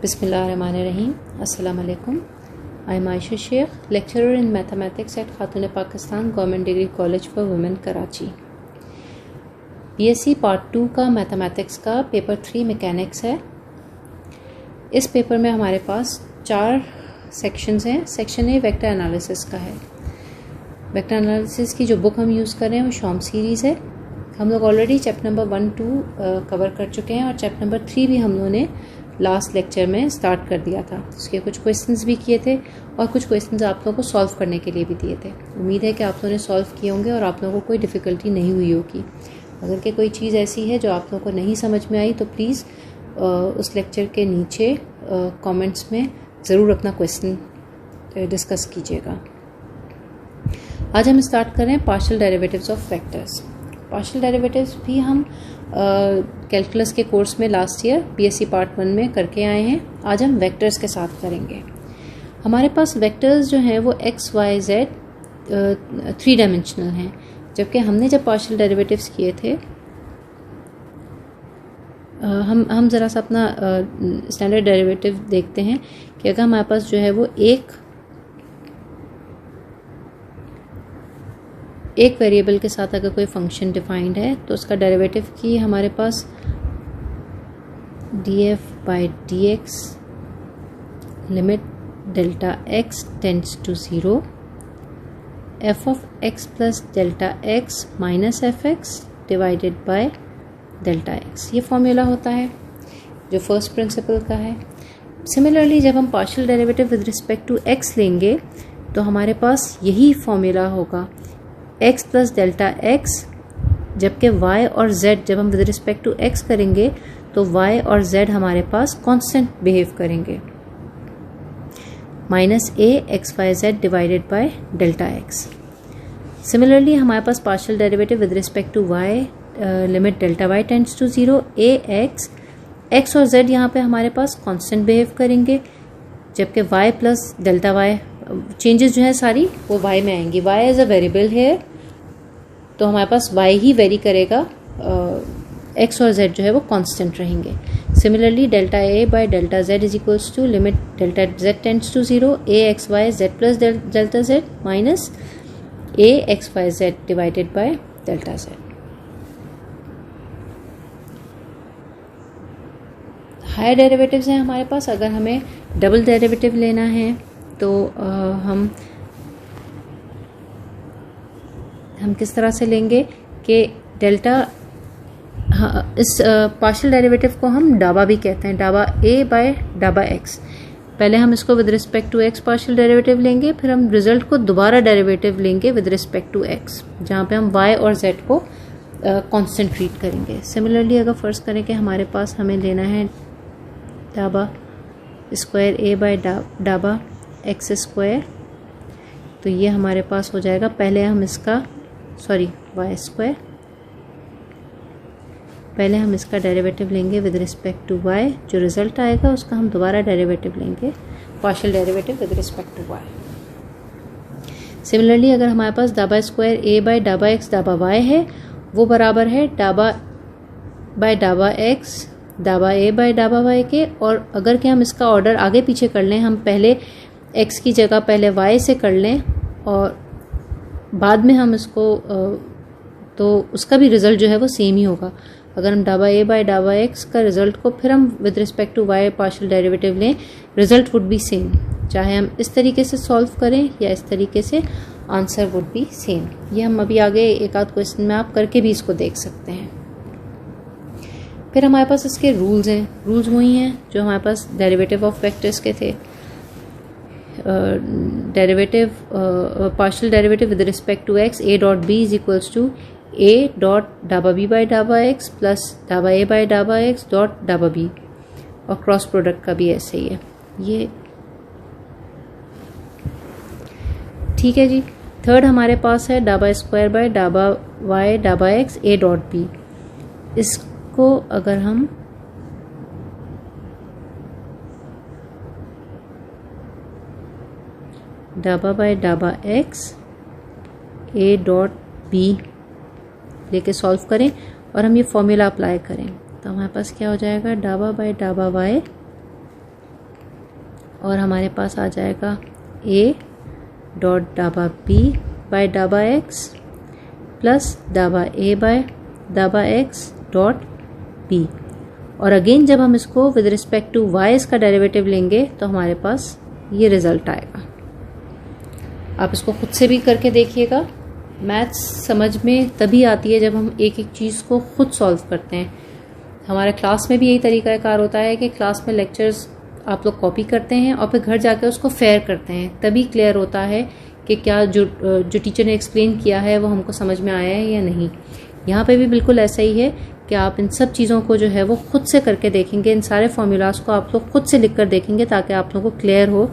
बिस्मिल्लाहिर्रहमानिर्रहीम। अस्सलाम वालेकुम। I am Ayesha Sheikh, lecturer in mathematics at Khatoon Pakistan government degree college for women Karachi. BSc part 2 का mathematics का पेपर 3 मैकेनिक्स है। इस पेपर में हमारे पास 4 सेक्शंस हैं। सेक्शन ए वेक्टर एनालिसिस का है। वेक्टर एनालिसिस की जो बुक हम यूज़ कर रहे हैं वो शॉम सीरीज़ है। हम लोग ऑलरेडी चैप्टर नंबर 1-2 कवर कर चुके हैं और चैप्टर नंबर 3 भी हम लोगों ने लास्ट लेक्चर में स्टार्ट कर दिया था। उसके कुछ क्वेश्चंस भी किए थे और कुछ क्वेश्चंस आप लोगों को सॉल्व करने के लिए भी दिए थे। उम्मीद है कि आप लोगों ने सॉल्व किए होंगे और आप लोगों को कोई डिफ़िकल्टी नहीं हुई होगी। अगर कि कोई चीज़ ऐसी है जो आप लोगों को नहीं समझ में आई तो प्लीज़ उस लेक्चर के नीचे कमेंट्स में ज़रूर अपना क्वेश्चन डिस्कस कीजिएगा। आज हम स्टार्ट कर रहे हैं partial derivatives of vectors. Partial derivatives भी हम कैलकुलस के कोर्स में लास्ट ईयर बीएससी पार्ट 1 में करके आए हैं। आज हम वेक्टर्स के साथ करेंगे। हमारे पास वेक्टर्स जो हैं वो एक्स वाई जेड 3 डायमेंशनल हैं, जबकि हमने जब पार्शियल डेरिवेटिव्स किए थे हम ज़रा सा अपना स्टैंडर्ड डेरिवेटिव देखते हैं कि अगर हमारे पास जो है वो एक वेरिएबल के साथ अगर कोई फंक्शन डिफाइंड है तो उसका डेरिवेटिव की हमारे पास df/dx limit delta x tends to 0 f of x plus delta x minus fx divided by delta x। ये फॉर्मूला होता है जो फर्स्ट प्रिंसिपल का है। सिमिलरली जब हम partial derivative with respect to x लेंगे तो हमारे पास यही फॉर्मूला होगा x प्लस डेल्टा x, जबकि y और z जब हम विद रिस्पेक्ट टू x करेंगे तो y और z हमारे पास कांस्टेंट बिहेव करेंगे। Minus a x y z divided by delta x। Similarly हमारे पास partial derivative with respect to y limit delta y tends to 0 a x और z यहाँ पे हमारे पास कांस्टेंट बिहेव करेंगे, जबकि y plus delta y changes जो है सारी वो y में आएंगी। y एज अ वेरिएबल है तो हमारे पास y ही वेरी करेगा, x और z जो है वो कांस्टेंट रहेंगे। Similarly delta a by delta z is equals to limit delta z tends to 0 a x y z plus delta z minus a x y z divided by delta z। Higher derivatives हैं हमारे पास। अगर हमें double derivative लेना है तो हम किस तरह से लेंगे कि डेल्टा, इस पार्शियल डेरिवेटिव को हम डाबा भी कहते हैं, डाबा a बाय डाबा x। पहले हम इसको with respect to x partial derivative लेंगे, फिर हम रिजल्ट को दोबारा डेरिवेटिव लेंगे विद रिस्पेक्ट टू x, जहाँ पे हम y और z को कांस्टेंट ट्रीट करेंगे। सिमिलरली अगर फर्स्ट करें कि हमारे पास हमें लेना है डाबा स्क्वायर a बाय डाबा एक्स स्क्वायर, तो ये हमारे पास हो जाएगा। पहले हम इसका वाई स्क्वायर, पहले हम इसका डेरिवेटिव लेंगे विद रिस्पेक्ट टू y, जो रिजल्ट आएगा उसका हम दोबारा डेरिवेटिव लेंगे, partial derivative with respect to y। Similarly अगर हमारे पास डाबा स्क्वायर a बाय डाबा x डाबा y है, वो बराबर है डाबा बाय डाबा x डाबा a बाय डाबा y के। और अगर कि हम इसका ऑर्डर आगे पीछे कर लें, हम पहले x की जगह पहले y से कर लें और बाद में हम इसको तो उसका भी रिज़ल्ट जो है वो सेम ही होगा। अगर हम डाबा a बाय डाबा x का रिज़ल्ट को फिर हम with respect to y partial derivative लें, रिज़ल्ट वुड बी सेम। चाहे हम इस तरीके से सॉल्व करें या इस तरीके से, आंसर वुड बी सेम। ये हम अभी आगे एक आध क्वेश्चन में आप करके भी इसको देख सकते हैं। फिर हमारे पास इसके रूल्स हैं। रूल्स वही हैं जो हमारे पास डेरिवेटिव ऑफ वेक्टर्स के थे। Derivative partial derivative with respect to x a dot b is equals to a dot डाबा b बाय डाबा x प्लस डाबा a बाय डाबा x डॉट डाबा b, और क्रॉस प्रोडक्ट का भी ऐसे ही है। ये ठीक है जी। थर्ड हमारे पास है डाबा स्क्वायर बाय डाबा y डाबा x a डॉट b। इसको अगर हम डाबा बाय डाबा x a डॉट b लेके सॉल्व करें और हम ये फॉर्मूला अप्लाई करें तो हमारे पास क्या हो जाएगा, डाबा बाय डाबा y और हमारे पास आ जाएगा a डॉट डाबा b बाय डाबा x प्लस डाबा a बाय डाबा x डॉट b। और अगेन जब हम इसको विद रिस्पेक्ट टू y इसका डेरिवेटिव लेंगे तो हमारे पास ये रिजल्ट आएगा। आप इसको खुद से भी करके देखिएगा। मैथ्स समझ में तभी आती है जब हम एक एक चीज़ को खुद सॉल्व करते हैं। हमारे क्लास में भी यही तरीक़ाकार होता है कि क्लास में लेक्चर्स आप लोग कॉपी करते हैं और फिर घर जाकर उसको फेयर करते हैं, तभी क्लियर होता है कि क्या जो टीचर ने एक्सप्लेन किया है वो हमको समझ में आया है या नहीं। यहाँ पे भी बिल्कुल ऐसा ही है कि आप इन सब चीज़ों को जो है वो खुद से करके देखेंगे। इन सारे फॉर्मूलाज को आप लोग खुद से लिख कर देखेंगे ताकि आप लोगों को क्लियर हो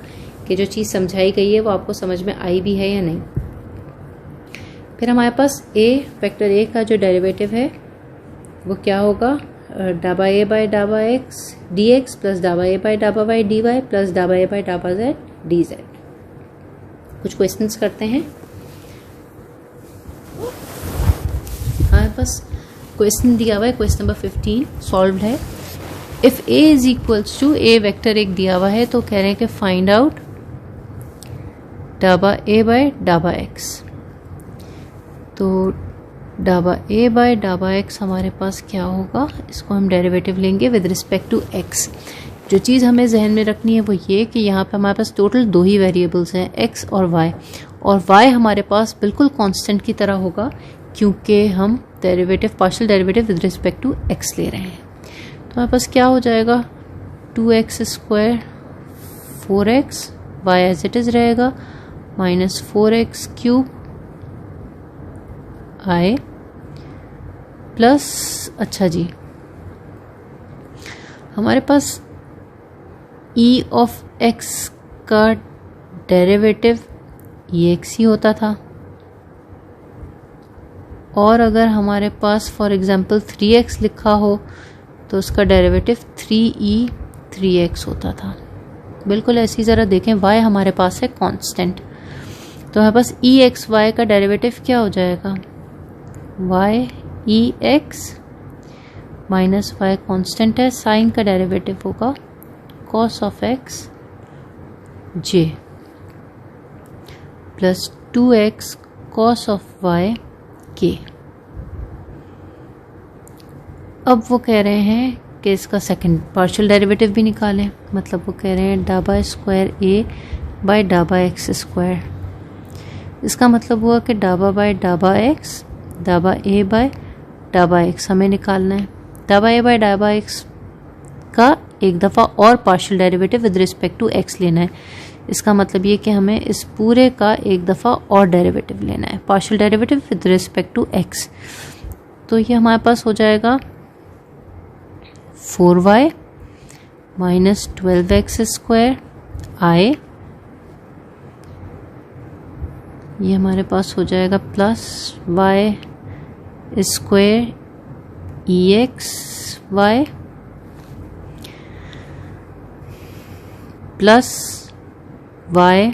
कि जो चीज़ समझाई गई है वो आपको समझ में आई भी है या नहीं। फिर हमारे पास वेक्टर ए का जो डेरिवेटिव है वो क्या होगा, डाबा ए बाय डाबा एक्स डी एक्स प्लस डाबा ए बाय डाबा वाई डी वाई प्लस डाबा ए बाय डाबा जेड डी जेड। कुछ क्वेश्चंस करते हैं। हमारे पास क्वेश्चन दिया हुआ है, क्वेश्चन नंबर 15 सॉल्व्ड है। If a is equals to a vector एक दिया हुआ है तो कह रहे हैं कि फाइंड आउट डाबा ए बाय डाबा एक्स। तो डाबा ए बाय डाबा एक्स हमारे पास क्या होगा, इसको हम डेरिवेटिव लेंगे विद रिस्पेक्ट टू एक्स। जो चीज़ हमें जहन में रखनी है वो ये कि यहाँ पे हमारे पास टोटल 2 ही वेरिएबल्स हैं, एक्स और वाई, और वाई हमारे पास बिल्कुल कांस्टेंट की तरह होगा क्योंकि हम derivative partial derivative with respect to x ले रहे हैं। तो हमारे पास क्या हो जाएगा, 2x square 4x, y as it is रहेगा minus 4x cube i plus, अच्छा जी हमारे पास e ऑफ x का डेरिवेटिव ex ही होता था, और अगर हमारे पास फॉर एग्जांपल 3x लिखा हो तो उसका डेरिवेटिव 3e 3x होता था। बिल्कुल ऐसी ज़रा देखें, y हमारे पास है कांस्टेंट, तो हमारे पास ex y का डेरिवेटिव क्या हो जाएगा, y ex minus y constant है, साइन का डेरिवेटिव होगा cos of x j plus 2x cos of y k। अब वो कह रहे हैं कि इसका सेकंड पार्शियल डेरिवेटिव भी निकालें, मतलब वो कह रहे हैं डाबा स्क्वायर a बाय डाबा एक्स स्क्वायर। इसका मतलब हुआ कि डाबा बाय डाबा एक्स, डाबा a बाय डाबा एक्स हमें निकालना है। डाबा a बाय डाबा एक्स का एक दफ़ा और partial derivative with respect to x लेना है। इसका मतलब ये कि हमें इस पूरे का एक दफ़ा और डेरिवेटिव लेना है, partial derivative with respect to x। तो ये हमारे पास हो जाएगा 4y माइनस 12x स्क्वायर आई, ये हमारे पास हो जाएगा plus y square ex y plus y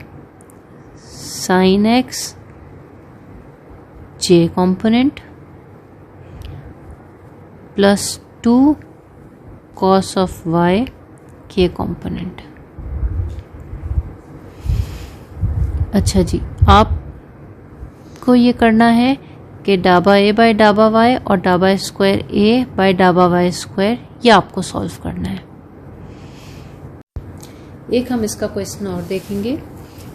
sine x j component plus 2 cos of y k component. अच्छा जी, आपको ये करना है कि डाबा a बाय डाबा y और डाबा स्क्वायर a बाय डाबा y स्क्वायर ये आपको सॉल्व करना है। एक हम इसका क्वेश्चन और देखेंगे।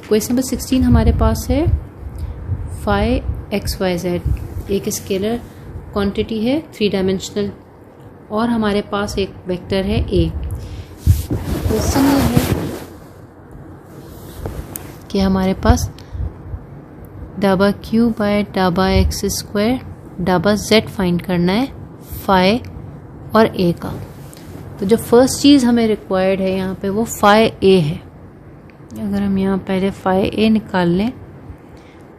क्वेश्चन नंबर 16 हमारे पास है फाई एक्स वाई जेड, एक स्केलर क्वांटिटी है 3 डायमेंशनल, और हमारे पास एक वेक्टर है a। क्वेश्चन ये है कि हमारे पास डाबा क्यू बाय डाबा एक्स स्क्वायर डाबा जेड फाइंड करना है फाई और a का। तो जो फर्स्ट चीज़ हमें रिक्वायर्ड है यहाँ पे वो फाई a है। अगर हम यहाँ पहले फाई a निकाल लें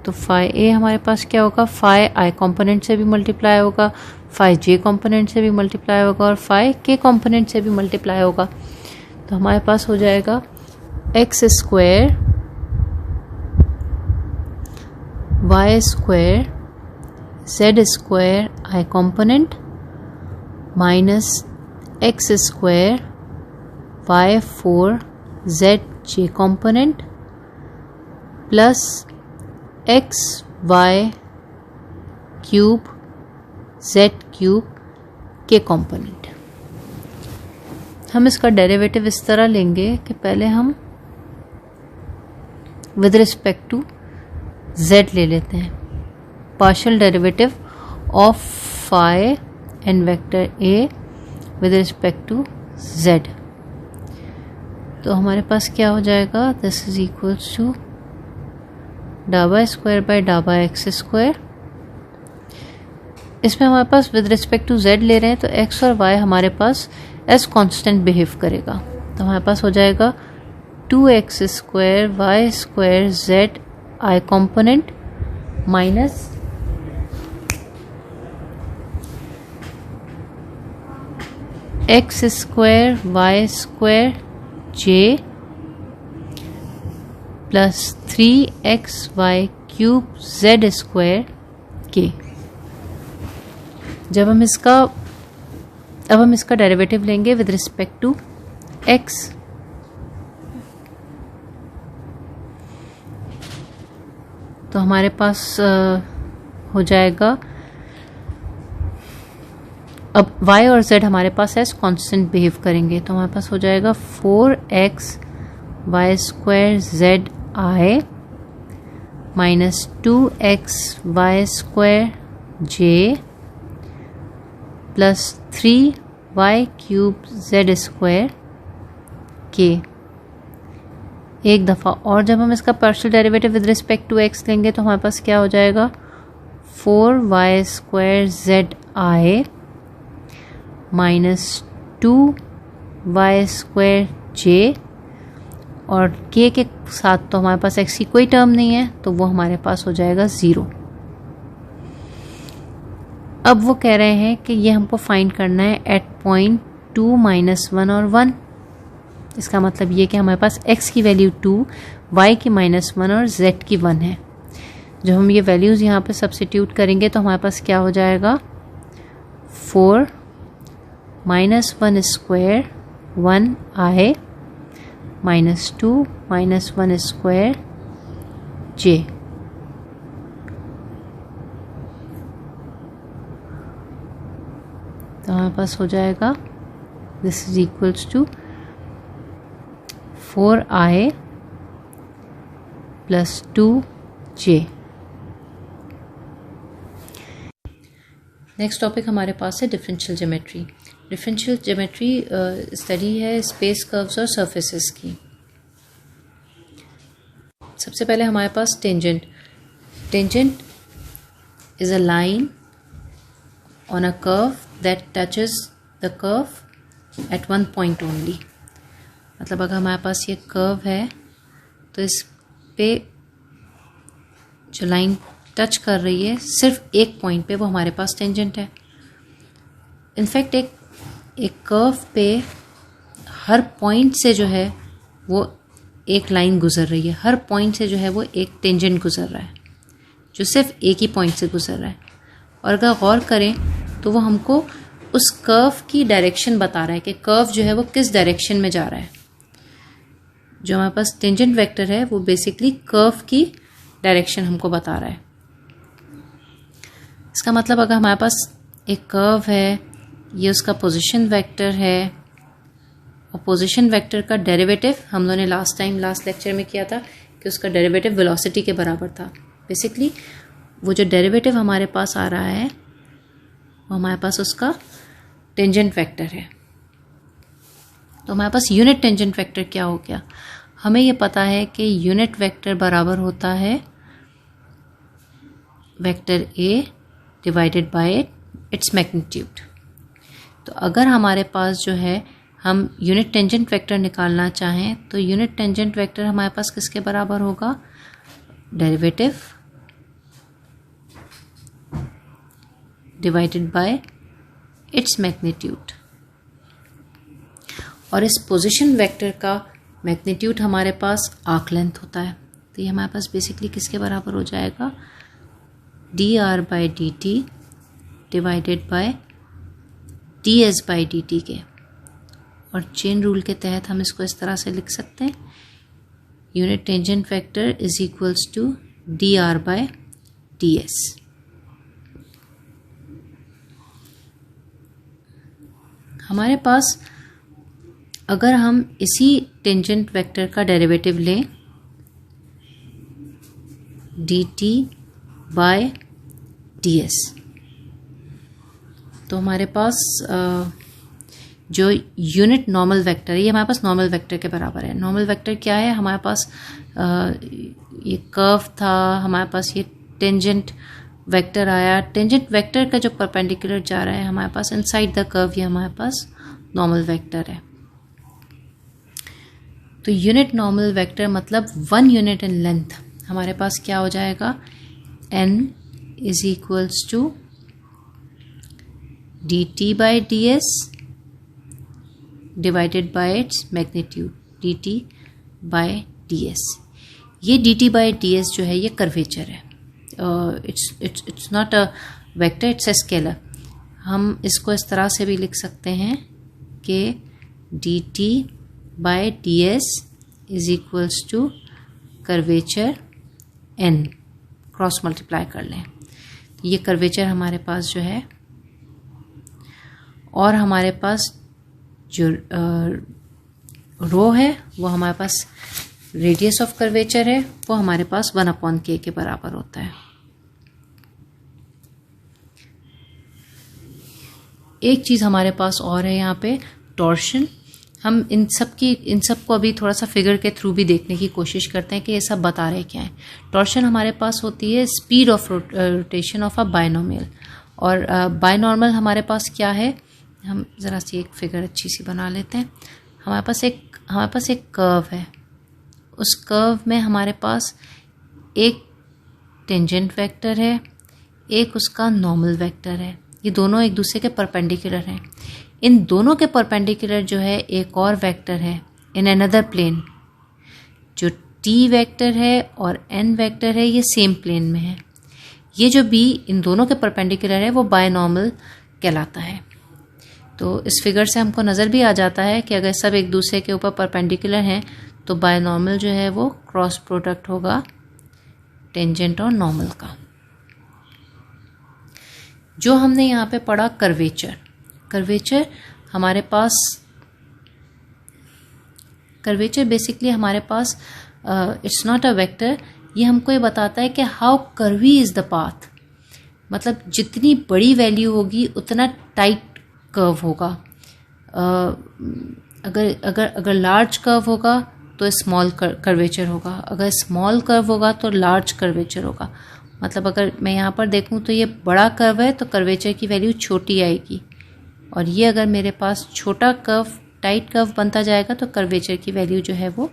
तो फाई a हमारे पास क्या होगा, फाई i कंपोनेंट से भी मल्टीप्लाई होगा, फाई j कंपोनेंट से भी मल्टीप्लाई होगा और फाई k कंपोनेंट से भी मल्टीप्लाई होगा। तो हमारे पास हो जाएगा x square y square z square i component minus x square y 4 z j component plus x y cube z cube k component. हम इसका डेरिवेटिव इस तरह लेंगे कि पहले हम विद रिस्पेक्ट टू z ले लेते हैं, partial derivative of phi and vector a with respect to z। तो हमारे पास क्या हो जाएगा, दिस इज इक्वल्स टू डाबा स्क्वायर बाय डाबा एक्स स्क्वायर। इसमें हमारे पास विद रिस्पेक्ट टू z ले रहे हैं तो x और y हमारे पास एज कांस्टेंट बिहेव करेगा, तो हमारे पास हो जाएगा 2x square y square z i component minus x square y square J plus 3xy cube z square के। अब हम इसका डेरिवेटिव लेंगे विद रिस्पेक्ट टू x। तो हमारे पास हो जाएगा, अब y और z हमारे पास एज कांस्टेंट बिहेव करेंगे, तो हमारे पास हो जाएगा 4x y square z i minus 2x y square J plus 3y cube z square के। एक दफ़ा और जब हम इसका partial derivative with respect to x लेंगे तो हमारे पास क्या हो जाएगा, 4y square z i minus 2y square j, और k के साथ तो हमारे पास x की कोई टर्म नहीं है तो वो हमारे पास हो जाएगा 0। अब वो कह रहे हैं कि ये हमको फाइंड करना है एट पॉइंट 2 माइनस 1 और 1। इसका मतलब ये कि हमारे पास x की वैल्यू 2, y की -1 और z की 1 है। जब हम ये वैल्यूज़ यहाँ पे सब्स्टिट्यूट करेंगे तो हमारे पास क्या हो जाएगा, 4 minus 1 square 1i minus 2 minus 1 square j। तो हमारे पास हो जाएगा this is equals to 4i plus 2j। Next topic हमारे पास है differential geometry. Differential geometry study है स्पेस कर्व्स और सरफेसेस की। सबसे पहले हमारे पास tangent. Tangent is a line on a curve that touches the curve at one point only। मतलब अगर हमारे पास ये कर्व है तो इस पे जो लाइन टच कर रही है सिर्फ एक पॉइंट पे, वो हमारे पास टेंजेंट है। इनफैक्ट एक कर्व पे हर पॉइंट से जो है वो एक लाइन गुजर रही है, हर पॉइंट से जो है वो एक टेंजेंट गुजर रहा है जो सिर्फ एक ही पॉइंट से गुजर रहा है। और अगर गौर करें तो वो हमको उस कर्व की डायरेक्शन बता रहा है कि कर्व जो है वो किस डायरेक्शन में जा रहा है। जो हमारे पास टेंजेंट वेक्टर है वो बेसिकली कर्व की डायरेक्शन हमको बता रहा है। इसका मतलब अगर हमारे पास एक कर्व है, ये उसका पोजीशन वेक्टर है, और पोजीशन वेक्टर का डेरिवेटिव हम लोगों ने लास्ट लेक्चर में किया था कि उसका डेरिवेटिव वेलोसिटी के बराबर था। बेसिकली वो जो डेरिवेटिव हमारे पास आ रहा है वो हमारे पास उसका टेंजेंट वेक्टर है। तो हमारे पास यूनिट टेंजेंट वेक्टर क्या हो गया, हमें ये पता है कि यूनिट वेक्टर बराबर होता है vector a divided by its magnitude. तो अगर हमारे पास जो है हम यूनिट टेंजेंट वेक्टर निकालना चाहें तो यूनिट टेंजेंट वेक्टर हमारे पास किसके बराबर होगा, derivative divided by its magnitude. और इस पोजीशन वेक्टर का मैग्नीट्यूड हमारे पास आर्क लेंथ होता है। तो ये हमारे पास बेसिकली किसके बराबर हो जाएगा, dr by dt divided by ds by dt के। और चेन रूल के तहत हम इसको इस तरह से लिख सकते हैं, unit tangent vector is equals to dr by ds। हमारे पास अगर हम इसी टेंजेंट वेक्टर का डेरिवेटिव लें dt बाय ds, तो हमारे पास जो यूनिट नॉर्मल वेक्टर है ये हमारे पास नॉर्मल वेक्टर के बराबर है। नॉर्मल वेक्टर क्या है? हमारे पास ये कर्व था, हमारे पास ये टेंजेंट वेक्टर आया, टेंजेंट वेक्टर का जो परपेंडिकुलर जा रहा है हमारे पास इनसाइड द कर्व, ये हमारे पास नॉर्मल वेक्टर है। तो यूनिट नॉर्मल वेक्टर मतलब 1 यूनिट इन लेंथ, हमारे पास क्या हो जाएगा? n is equals to dt by ds divided by its magnitude dt by ds। ये dt बाय ds जो है ये कर्वेचर है, it's not a vector, it's a scalar. हम इसको इस तरह से भी लिख सकते हैं कि dt by ds is equals to curvature n, cross multiply कर लें, ये कर्वेचर हमारे पास जो है, और हमारे पास जो रो है वो हमारे पास रेडियस ऑफ कर्वेचर है, वो हमारे पास 1/k के बराबर होता है। एक चीज़ हमारे पास और है यहाँ पे, टॉर्शन। हम इन सब को अभी थोड़ा सा फिगर के थ्रू भी देखने की कोशिश करते हैं कि ये सब बता रहे क्या है। टॉर्शन हमारे पास होती है speed of rotation of a binormal, और बायनॉर्मल हमारे पास क्या है? हम ज़रा सी एक फिगर अच्छी सी बना लेते हैं। हमारे पास एक कर्व है, उस कर्व में हमारे पास एक टेंजेंट वेक्टर है, एक उसका नॉर्मल वेक्टर है, ये दोनों एक दूसरे के परपेंडिकुलर हैं। इन दोनों के परपेंडिकुलर जो है एक और वेक्टर है इन अनदर प्लेन, जो t वेक्टर है और n वेक्टर है ये सेम प्लेन में है। ये जो b इन दोनों के परपेंडिकुलर है वो बायनॉर्मल कहलाता है। तो इस फिगर से हमको नज़र भी आ जाता है कि अगर सब एक दूसरे के ऊपर परपेंडिकुलर हैं तो बायनॉर्मल जो है वो क्रॉस प्रोडक्ट होगा टेंजेंट और नॉर्मल का। जो हमने यहाँ पे पढ़ा कर्वेचर हमारे पास, कर्वेचर बेसिकली हमारे पास इट्स नॉट अ वेक्टर, ये हमको ये बताता है कि how curvy is the path, मतलब जितनी बड़ी वैल्यू होगी उतना टाइट कर्व होगा। अगर लार्ज कर्व होगा तो स्मॉल कर्वेचर होगा, अगर स्मॉल कर्व होगा तो लार्ज कर्वेचर होगा। मतलब अगर मैं यहाँ पर देखूँ तो ये बड़ा कर्व है तो कर्वेचर की वैल्यू छोटी आएगी, और ये अगर मेरे पास छोटा कर्व टाइट कर्व बनता जाएगा तो कर्वेचर की वैल्यू जो है वो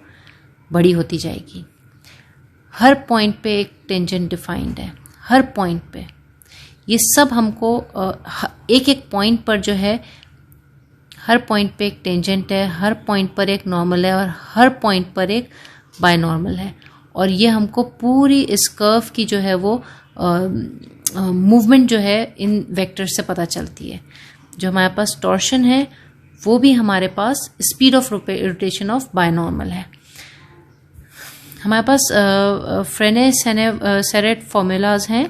बड़ी होती जाएगी। हर पॉइंट पे एक टेंजेंट डिफाइंड है, हर पॉइंट पे। ये सब हमको एक एक पॉइंट पर जो है, हर पॉइंट पे एक टेंजेंट है, हर पॉइंट पर एक नॉर्मल है और हर पॉइंट पर एक बायनॉर्मल है, और ये हमको पूरी इस कर्व की जो है वो मूवमेंट जो है इन वेक्टर से पता चलती है। जो हमारे पास टॉर्शन है वो भी हमारे पास speed of rotation of binormal है। हमारे पास फ्रेने सेरेट फॉर्मूलाज हैं,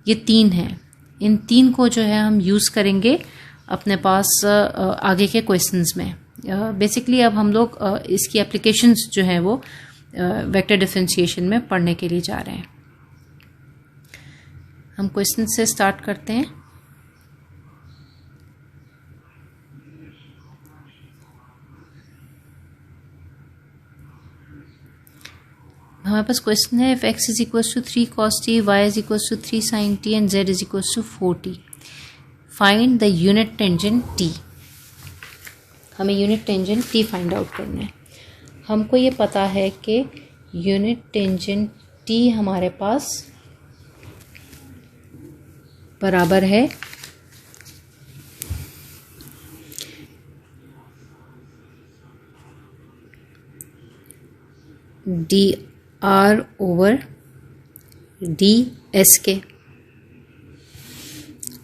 ये 3 हैं। इन 3 को जो है हम यूज़ करेंगे अपने पास आगे के क्वेश्चंस में। बेसिकली अब हम लोग इसकी एप्लीकेशंस जो हैं वो वेक्टर डिफरेंशिएशन में पढ़ने के लिए जा रहे हैं। हम क्वेश्चन से स्टार्ट करते हैं। हमारे पास क्वेश्चन है, if x is equals to 3 cos t, y is equals to 3 sin t and z is equals to 4t, find the unit tangent t। हमें unit tangent t find out करना है। हमको ये पता है कि यूनिट टेंजेंट t हमारे पास बराबर है dr ओवर ds के।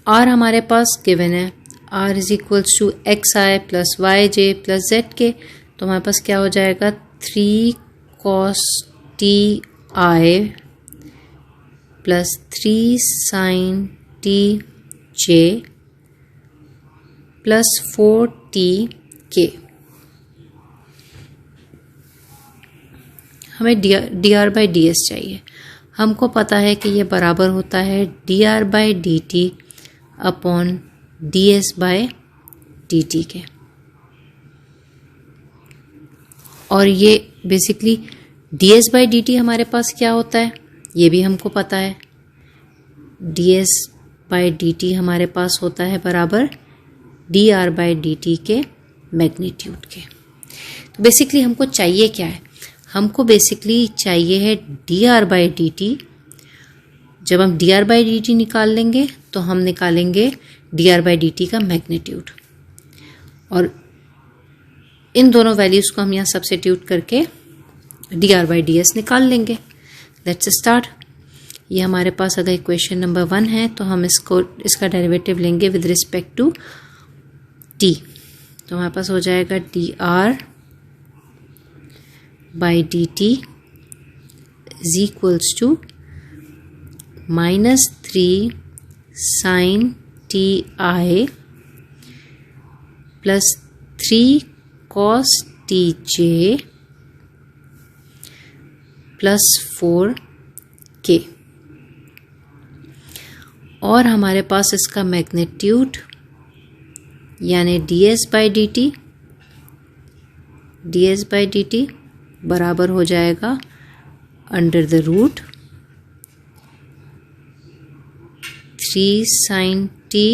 r हमारे पास गिवन है, r is equals to x i plus y j plus z k. तो हमारे पास क्या हो जाएगा, 3 cos t I plus 3 sin t j plus 4 t k। हमें D r by d S चाहिए। हमको पता है कि ये बराबर होता है D r by d T upon D s by d t के। और ये basically D s by d t हमारे पास क्या होता है ये भी हमको पता है। D s by d t हमारे पास होता है बराबर D r by d t के मैग्नीट्यूड के। तो बेसिकली हमको चाहिए क्या है, हमको बेसिकली चाहिए है D r by d T. जब हम D r by d T निकाल लेंगे तो हम निकालेंगे D r by d T का मैग्नीट्यूड, और इन दोनों वैल्यूज़ को हम यहाँ सब्स्टिट्यूट करके D r by d S निकाल लेंगे। Let's start. ये हमारे पास अगर इक्वेशन नंबर 1 है तो हम इसका डेरिवेटिव लेंगे विद रिस्पेक्ट टू टी। तो हमारे पास हो जाएगा d r by d t is equals to -3 sin t i plus 3 cos t j plus 4 k. और हमारे पास इसका मैग्नीट्यूड यानी d s by d t बराबर हो जाएगा under the root 3 sin t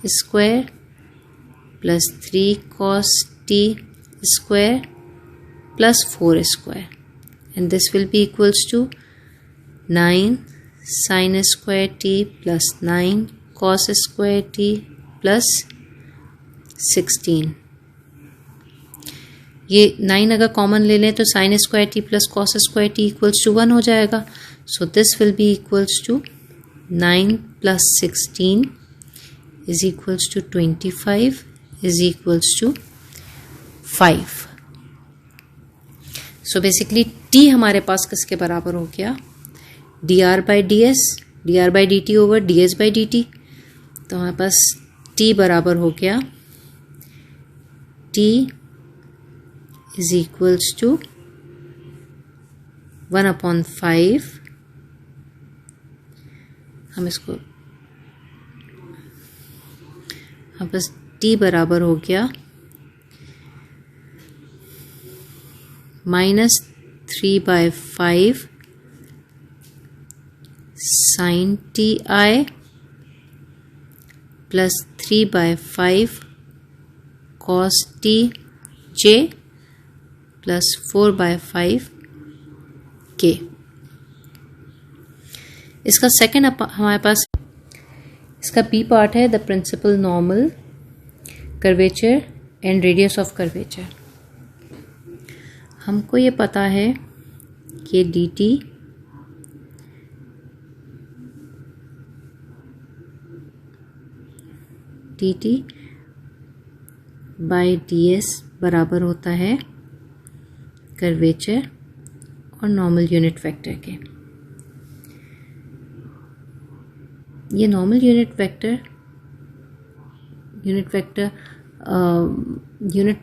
square plus 3 cos t square plus 4 square, and this will be equals to 9 sin square t plus 9 cos square t plus 16। ये 9 अगर common ले लें तो sin square t plus cos square t equals to 1 हो जाएगा। So this will be equals to 9 plus 16 is equals to 25 is equals to 5। So basically t हमारे पास किसके बराबर हो गया, D r by d s, D r by d T over D s by d T. तो हमारे पास t बराबर हो गया t इज इक्वल्स टू 1/5। हम इसको हम बस t बराबर हो गया -3/5 sin t i plus 3/5 cos t j plus 4/5 k. इसका सेकेंड हमारे पास इसका पी पार्ट है the principal normal curvature and radius of curvature. हमको ये पता है कि d t by d s बराबर होता है कर्वेचर और नॉर्मल यूनिट वेक्टर के। ये नॉर्मल यूनिट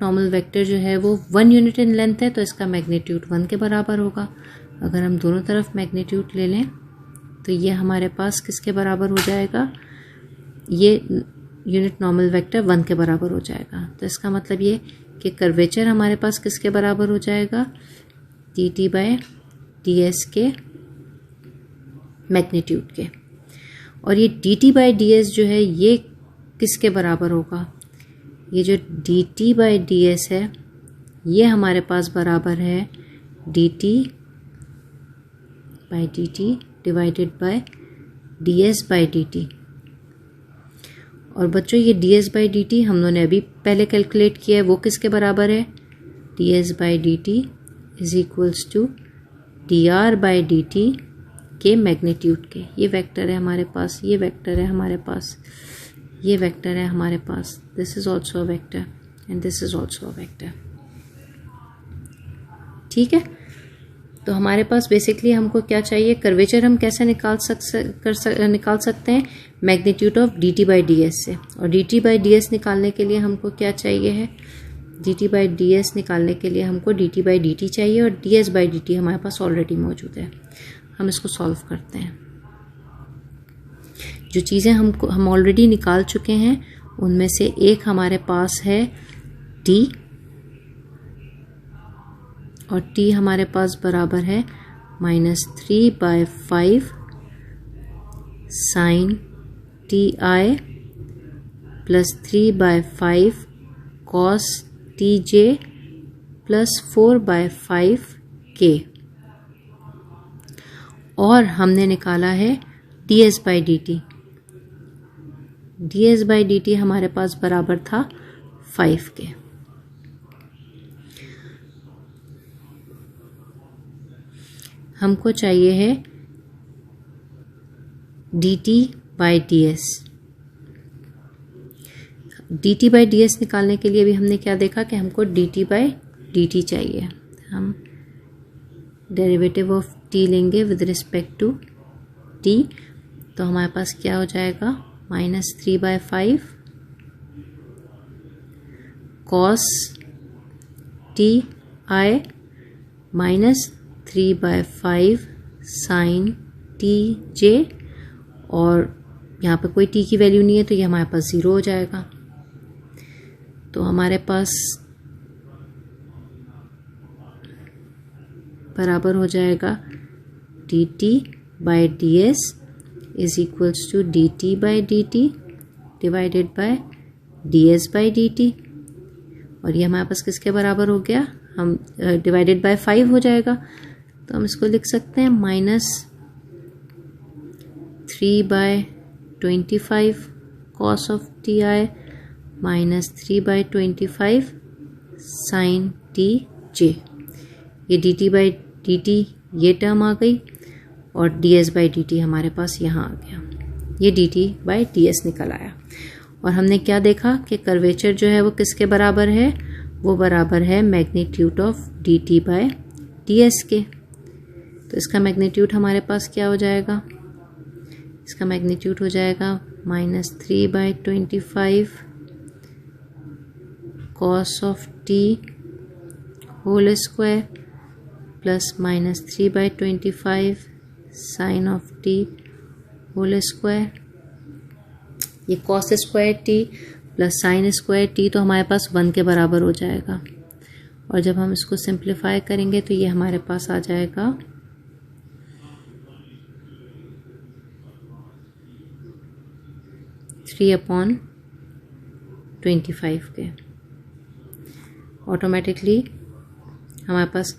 नॉर्मल वेक्टर जो है वो 1 यूनिट इन लेंथ है, तो इसका मैग्नीट्यूड 1 के बराबर होगा। अगर हम दोनों तरफ मैग्नीट्यूड ले लें तो ये हमारे पास किसके बराबर हो जाएगा, ये यूनिट नॉर्मल वेक्टर 1 के बराबर हो जाएगा। तो इसका मतलब ये कि कर्वेचर हमारे पास किसके बराबर हो जाएगा, d t by d s के मैग्नीट्यूड के। और ये d t by d S जो है ये किसके बराबर होगा, ये जो D t by d S है ये हमारे पास बराबर है d t by d t divided by d s by d t. और बच्चों ये D s by d T हम लोगों ने अभी पहले कैलकुलेट किया है, वो किसके बराबर है, d s by d t is equals to d r by d t के मैग्नीट्यूड के। ये वेक्टर है हमारे पास, ये वेक्टर है हमारे पास, ये वेक्टर है हमारे पास, this is also a vector and this is also a vector. ठीक है, तो हमारे पास बेसिकली हमको क्या चाहिए, कर्वेचर हम कैसे निकाल सकते हैं, magnitude of D t by d S से। और d t by d S निकालने के लिए हमको क्या चाहिए है, d t by d S निकालने के लिए हमको D t by d T चाहिए, और d s by d t हमारे पास ऑलरेडी मौजूद है। हम इसको सॉल्व करते हैं। जो चीज़ें हम ऑलरेडी निकाल चुके हैं उनमें से एक हमारे पास है t, और t हमारे पास बराबर है -3/5 sin ti plus 3/5 cos tj plus 4/5 k, और हमने निकाला है ds by d T. ds by d t हमारे पास बराबर था 5 के। हमको चाहिए है dt by d S. dt by d S निकालने के लिए भी हमने क्या देखा कि हमको dt बाई डी टी चाहिए। हम डेरिवेटिव ऑफ t लेंगे विद रिस्पेक्ट टू t, तो हमारे पास क्या हो जाएगा, -3/5 cos ti -3/5 sin tj, और यहाँ पे कोई t की वैल्यू नहीं है तो ये हमारे पास 0 हो जाएगा। तो हमारे पास बराबर हो जाएगा dt by d s is equals to dt by d t divided by d s by d t, और ये हमारे पास किसके बराबर हो गया, हम डिवाइडेड बाय 5 हो जाएगा। तो हम इसको लिख सकते हैं -3/25 cos of t i -3/25 sin t j. ये d t by d t ये टर्म आ गई, और d s by d t हमारे पास यहाँ आ गया। ये d t by d s निकल आया। और हमने क्या देखा कि कर्वेचर जो है वो किसके बराबर है, वो बराबर है magnitude of D t by d s के। तो इसका मैग्नीट्यूड हमारे पास क्या हो जाएगा, इसका मैग्नीट्यूड हो जाएगा -3/25 cos of t whole square plus -3/25 sin of t whole square. ये cos square t plus sin square t तो हमारे पास 1 के बराबर हो जाएगा, और जब हम इसको सिंप्लीफाई करेंगे तो ये हमारे पास आ जाएगा 3/25 के। ऑटोमेटिकली हमारे पास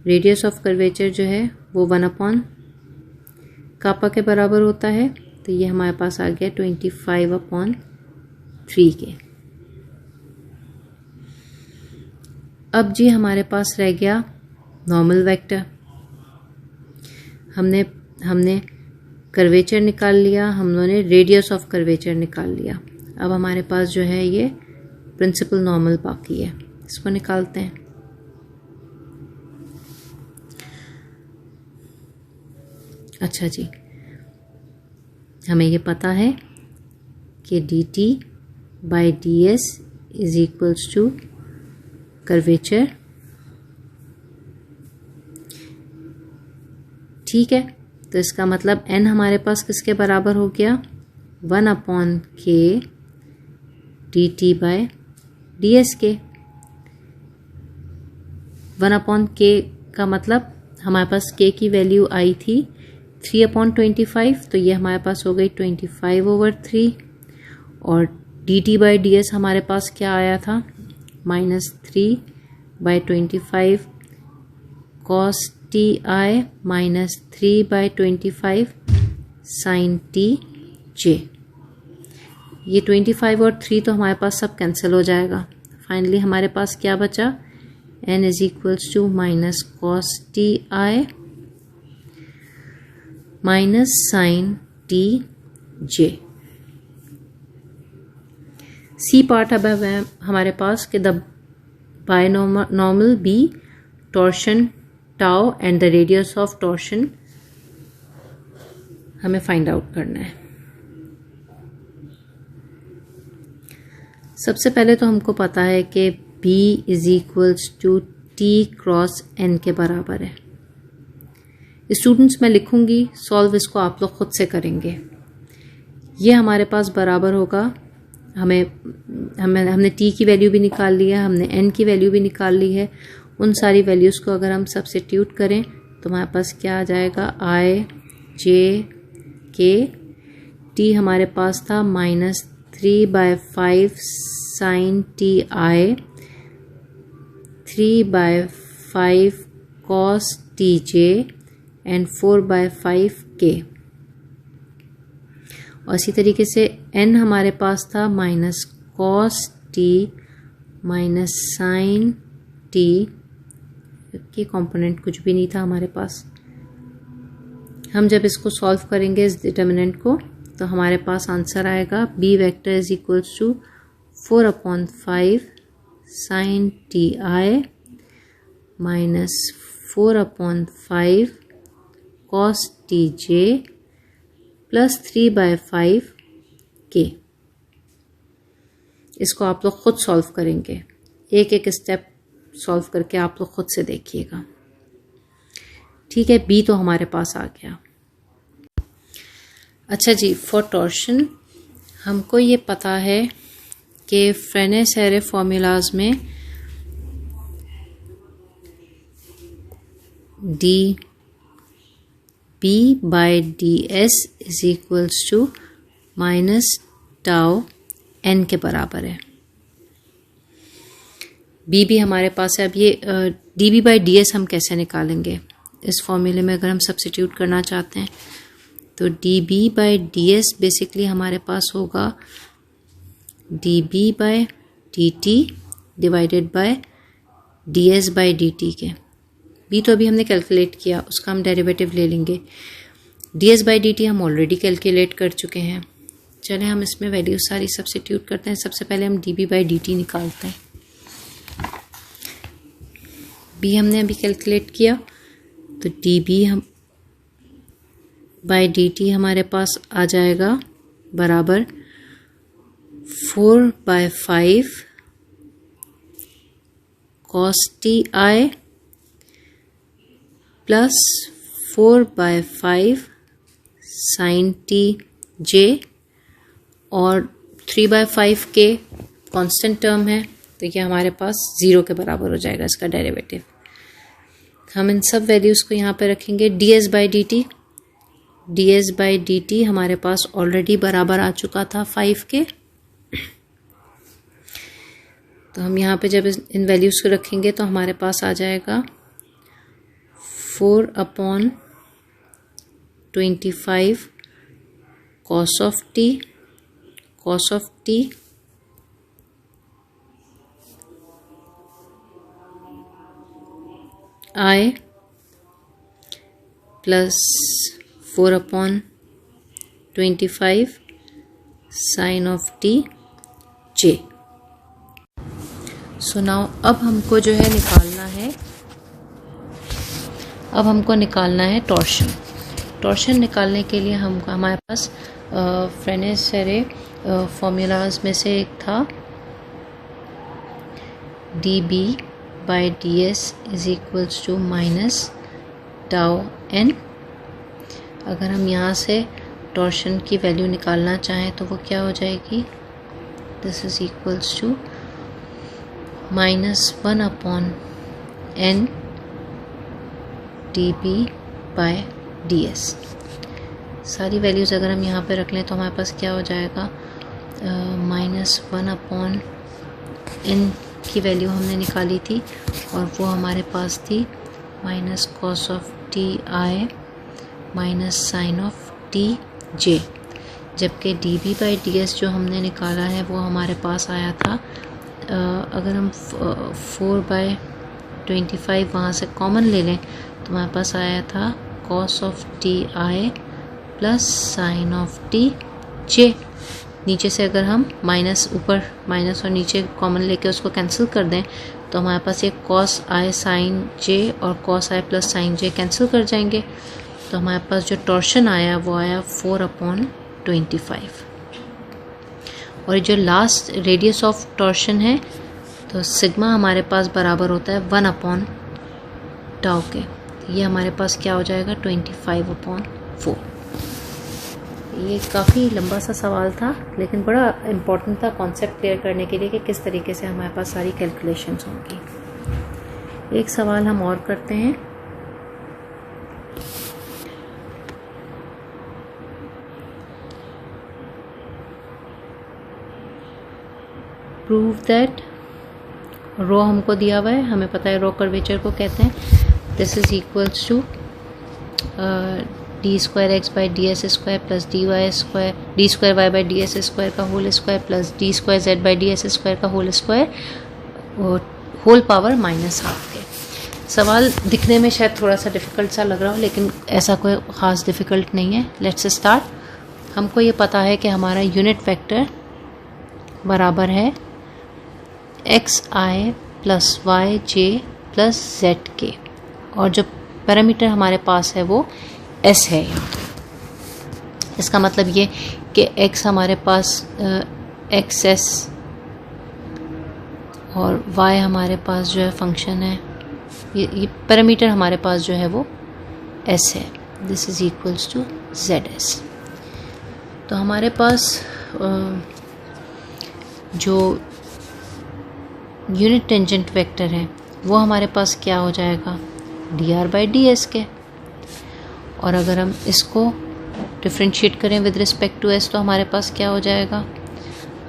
रेडियस ऑफ कर्वेचर जो है वो 1/kappa के बराबर होता है, तो ये हमारे पास आ गया 25/3 के। अब जी हमारे पास रह गया नॉर्मल वेक्टर। हमने कर्वेचर निकाल लिया, हम लोगों ने रेडियस ऑफ कर्वेचर निकाल लिया। अब हमारे पास जो है ये प्रिंसिपल नॉर्मल बाकी है, इसको निकालते हैं। अच्छा जी, हमें ये पता है कि dt by d s is equals to curvature, ठीक है। तो इसका मतलब n हमारे पास किसके बराबर हो गया, 1/k dt by d s के। 1/k का मतलब हमारे पास k की वैल्यू आई थी 3/25, तो ये हमारे पास हो गई 25/3, और dt बाई डी एस हमारे पास क्या आया था, -3/25 cos t i -3/25 sin t j. ये 25 और 3 तो हमारे पास सब कैंसिल हो जाएगा। फाइनली हमारे पास क्या बचा, n is equals to -cos t i sin t j. C part अब है हमारे पास कि the binormal b torsion tau and the radius of torsion हमें फाइंड आउट करना है। सबसे पहले तो हमको पता है कि B is equals to T cross N के बराबर है। स्टूडेंट्स मैं लिखूंगी, सॉल्व इसको आप लोग खुद से करेंगे। ये हमारे पास बराबर होगा, हमने T की वैल्यू भी निकाल ली है, हमने N की वैल्यू भी निकाल ली है। उन सारी वैल्यूज़ को अगर हम सब्स्टिट्यूट करें तो हमारे पास क्या आ जाएगा, I J K T हमारे पास था -3/5 sin TI, 3/5 cos TJ and 4/5 K। और इसी तरीके से N हमारे पास था -cos T minus sin T की कंपोनेंट कुछ भी नहीं था हमारे पास। हम जब इसको सॉल्व करेंगे इस डिटर्मिनेंट को तो हमारे पास आंसर आएगा B vector is equals to 4/5 sin TI minus 4/5 cos TJ plus 3/5 K। इसको आप लोग खुद सॉल्व करेंगे, एक एक स्टेप सॉल्व करके आप लोग खुद से देखिएगा। ठीक है, B तो हमारे पास आ गया। अच्छा जी, फॉर टॉर्शन हमको ये पता है कि फ्रेने-सेरे फॉर्मूलाज में dB/ds is equals to minus tau n के बराबर है। B भी हमारे पास है। अब ये dB/ds हम कैसे निकालेंगे? इस फॉर्मूले में अगर हम सब्स्टिट्यूट करना चाहते हैं तो dB/ds बेसिकली हमारे पास होगा dB/dt डिवाइडेड बाय ds/dt के। B तो अभी हमने कैलकुलेट किया, उसका हम डेरिवेटिव ले लेंगे। ds/dt हम ऑलरेडी कैलकुलेट कर चुके हैं। चलें हम इसमें वैल्यू सारी सब्स्टिट्यूट करते हैं। सबसे पहले हम dB/dt निकालते हैं। B हमने अभी कैलकुलेट किया तो dB/dt हमारे पास आ जाएगा बराबर 4/5 cos TI plus 4/5 sin TJ और 3/5 के कांस्टेंट टर्म है तो ये हमारे पास 0 के बराबर हो जाएगा इसका डेरिवेटिव। हम इन सब वैल्यूज़ को यहाँ पे रखेंगे। ds/dt हमारे पास ऑलरेडी बराबर आ चुका था 5 के, तो हम यहाँ पे जब इन वैल्यूज़ को रखेंगे तो हमारे पास आ जाएगा 4/25 cos of t I plus 4/25 sin of t j। So now अब हमको जो है निकालना है टॉर्शन। टॉर्शन निकालने के लिए हमारे पास फ्रेने-सेरे फॉर्मूलाज में से एक था dB/ds is equals to minus tau n। अगर हम यहाँ से टॉर्शन की वैल्यू निकालना चाहें तो वो क्या हो जाएगी, this is equals to -1/n dB/ds। सारी वैल्यूज़ अगर हम यहाँ पे रख लें तो हमारे पास क्या हो जाएगा, -1/n की वैल्यू हमने निकाली थी और वो हमारे पास थी minus cos of TI minus sin of TJ, जबकि dB/ds जो हमने निकाला है वो हमारे पास आया था, अगर हम 4/25 वहाँ से कॉमन ले लें तो हमारे पास आया था cos of TI plus sin of TJ। नीचे से अगर हम ऊपर माइनस और नीचे कॉमन लेके उसको कैंसिल कर दें तो हमारे पास ये cos i sin j और cos i plus sin j cancel कर जाएंगे। तो हमारे पास जो टॉर्शन आया वो आया 4/25। और जो लास्ट रेडियस ऑफ टॉर्शन है तो सिग्मा हमारे पास बराबर होता है 1/tau के। ये हमारे पास क्या हो जाएगा 25/4। ये काफ़ी लंबा सा सवाल था लेकिन बड़ा इम्पोर्टेंट था कॉन्सेप्ट क्लियर करने के लिए कि किस तरीके से हमारे पास सारी कैलकुलेशंस होंगी। एक सवाल हम और करते हैं। प्रूव दैट रो हमको दिया हुआ है, हमें पता है रो कर्वेचर को कहते हैं। This is equals to d square x by d s square plus d y square d square y by d s square का whole square plus d square z by d s square का whole square whole power -12 के। सवाल दिखने में शायद थोड़ा सा difficult सा लग रहा हो लेकिन ऐसा कोई ख़ास डिफ़िकल्ट नहीं है। Let's start. हमको ये पता है कि हमारा यूनिट वेक्टर बराबर है x i plus y j plus z के और जो पैरामीटर हमारे पास है वो एस है। इसका मतलब ये कि एक्स हमारे पास एक्स एस और वाई हमारे पास जो है फंक्शन है, ये पैरामीटर हमारे पास जो है वो एस है। This is equals to z s. तो हमारे पास जो यूनिट टेंजेंट वेक्टर है वो हमारे पास क्या हो जाएगा d r by d s k. और अगर हम इसको डिफ्रेंशिएट करें विद रिस्पेक्ट टू एस तो हमारे पास क्या हो जाएगा,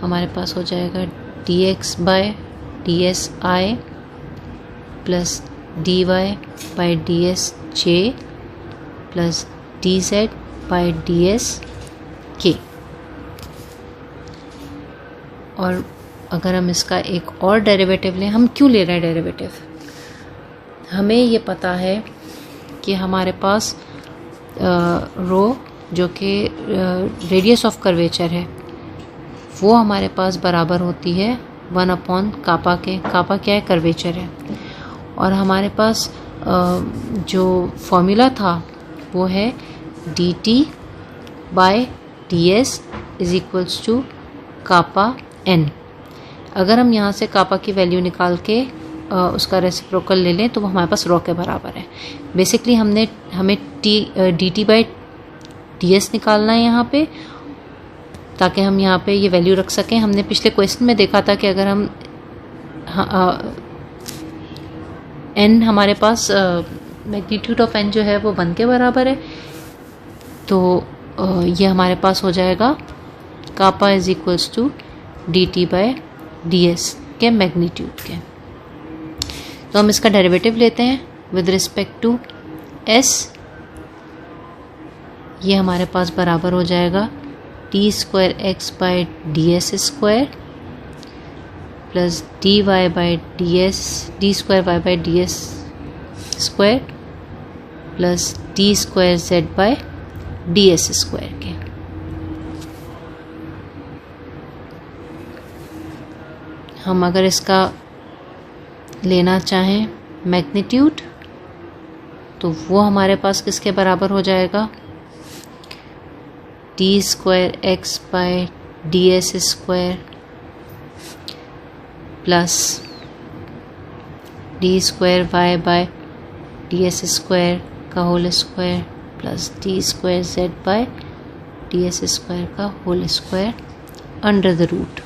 हमारे पास हो जाएगा d x by d s i plus d y by d s j plus d z by d s k. और अगर हम इसका एक और डेरिवेटिव लें, हम क्यों ले रहे हैं डेरिवेटिव, हमें ये पता है कि हमारे पास रो जो कि रेडियस ऑफ कर्वेचर है वो हमारे पास बराबर होती है 1/कापा के। कापा क्या है, कर्वेचर है। और हमारे पास जो फॉर्मूला था वो है d t by d s is equals to kappa n. अगर हम यहाँ से कापा की वैल्यू निकाल के उसका रेसिप्रोकल ले लें तो वो हमारे पास रो के बराबर है। बेसिकली हमें D t by d S निकालना है यहाँ पे ताकि हम यहाँ पे ये वैल्यू रख सकें। हमने पिछले क्वेश्चन में देखा था कि अगर हम एन हमारे पास मैग्नीट्यूड ऑफ एन जो है वो 1 के बराबर है तो ये हमारे पास हो जाएगा kappa is equals to d t by d s के मैग्नीट्यूड के। तो हम इसका डेरिवेटिव लेते हैं विद रिस्पेक्ट टू एस। ये हमारे पास बराबर हो जाएगा d square x by d s square plus d y by d s d square y by d s square plus d square z by d s square के। हम अगर इसका लेना चाहें मैग्नीट्यूड तो वो हमारे पास किसके बराबर हो जाएगा, d square x by d s square plus d square y by d s square का whole square plus d square z by d s square का whole square under the root.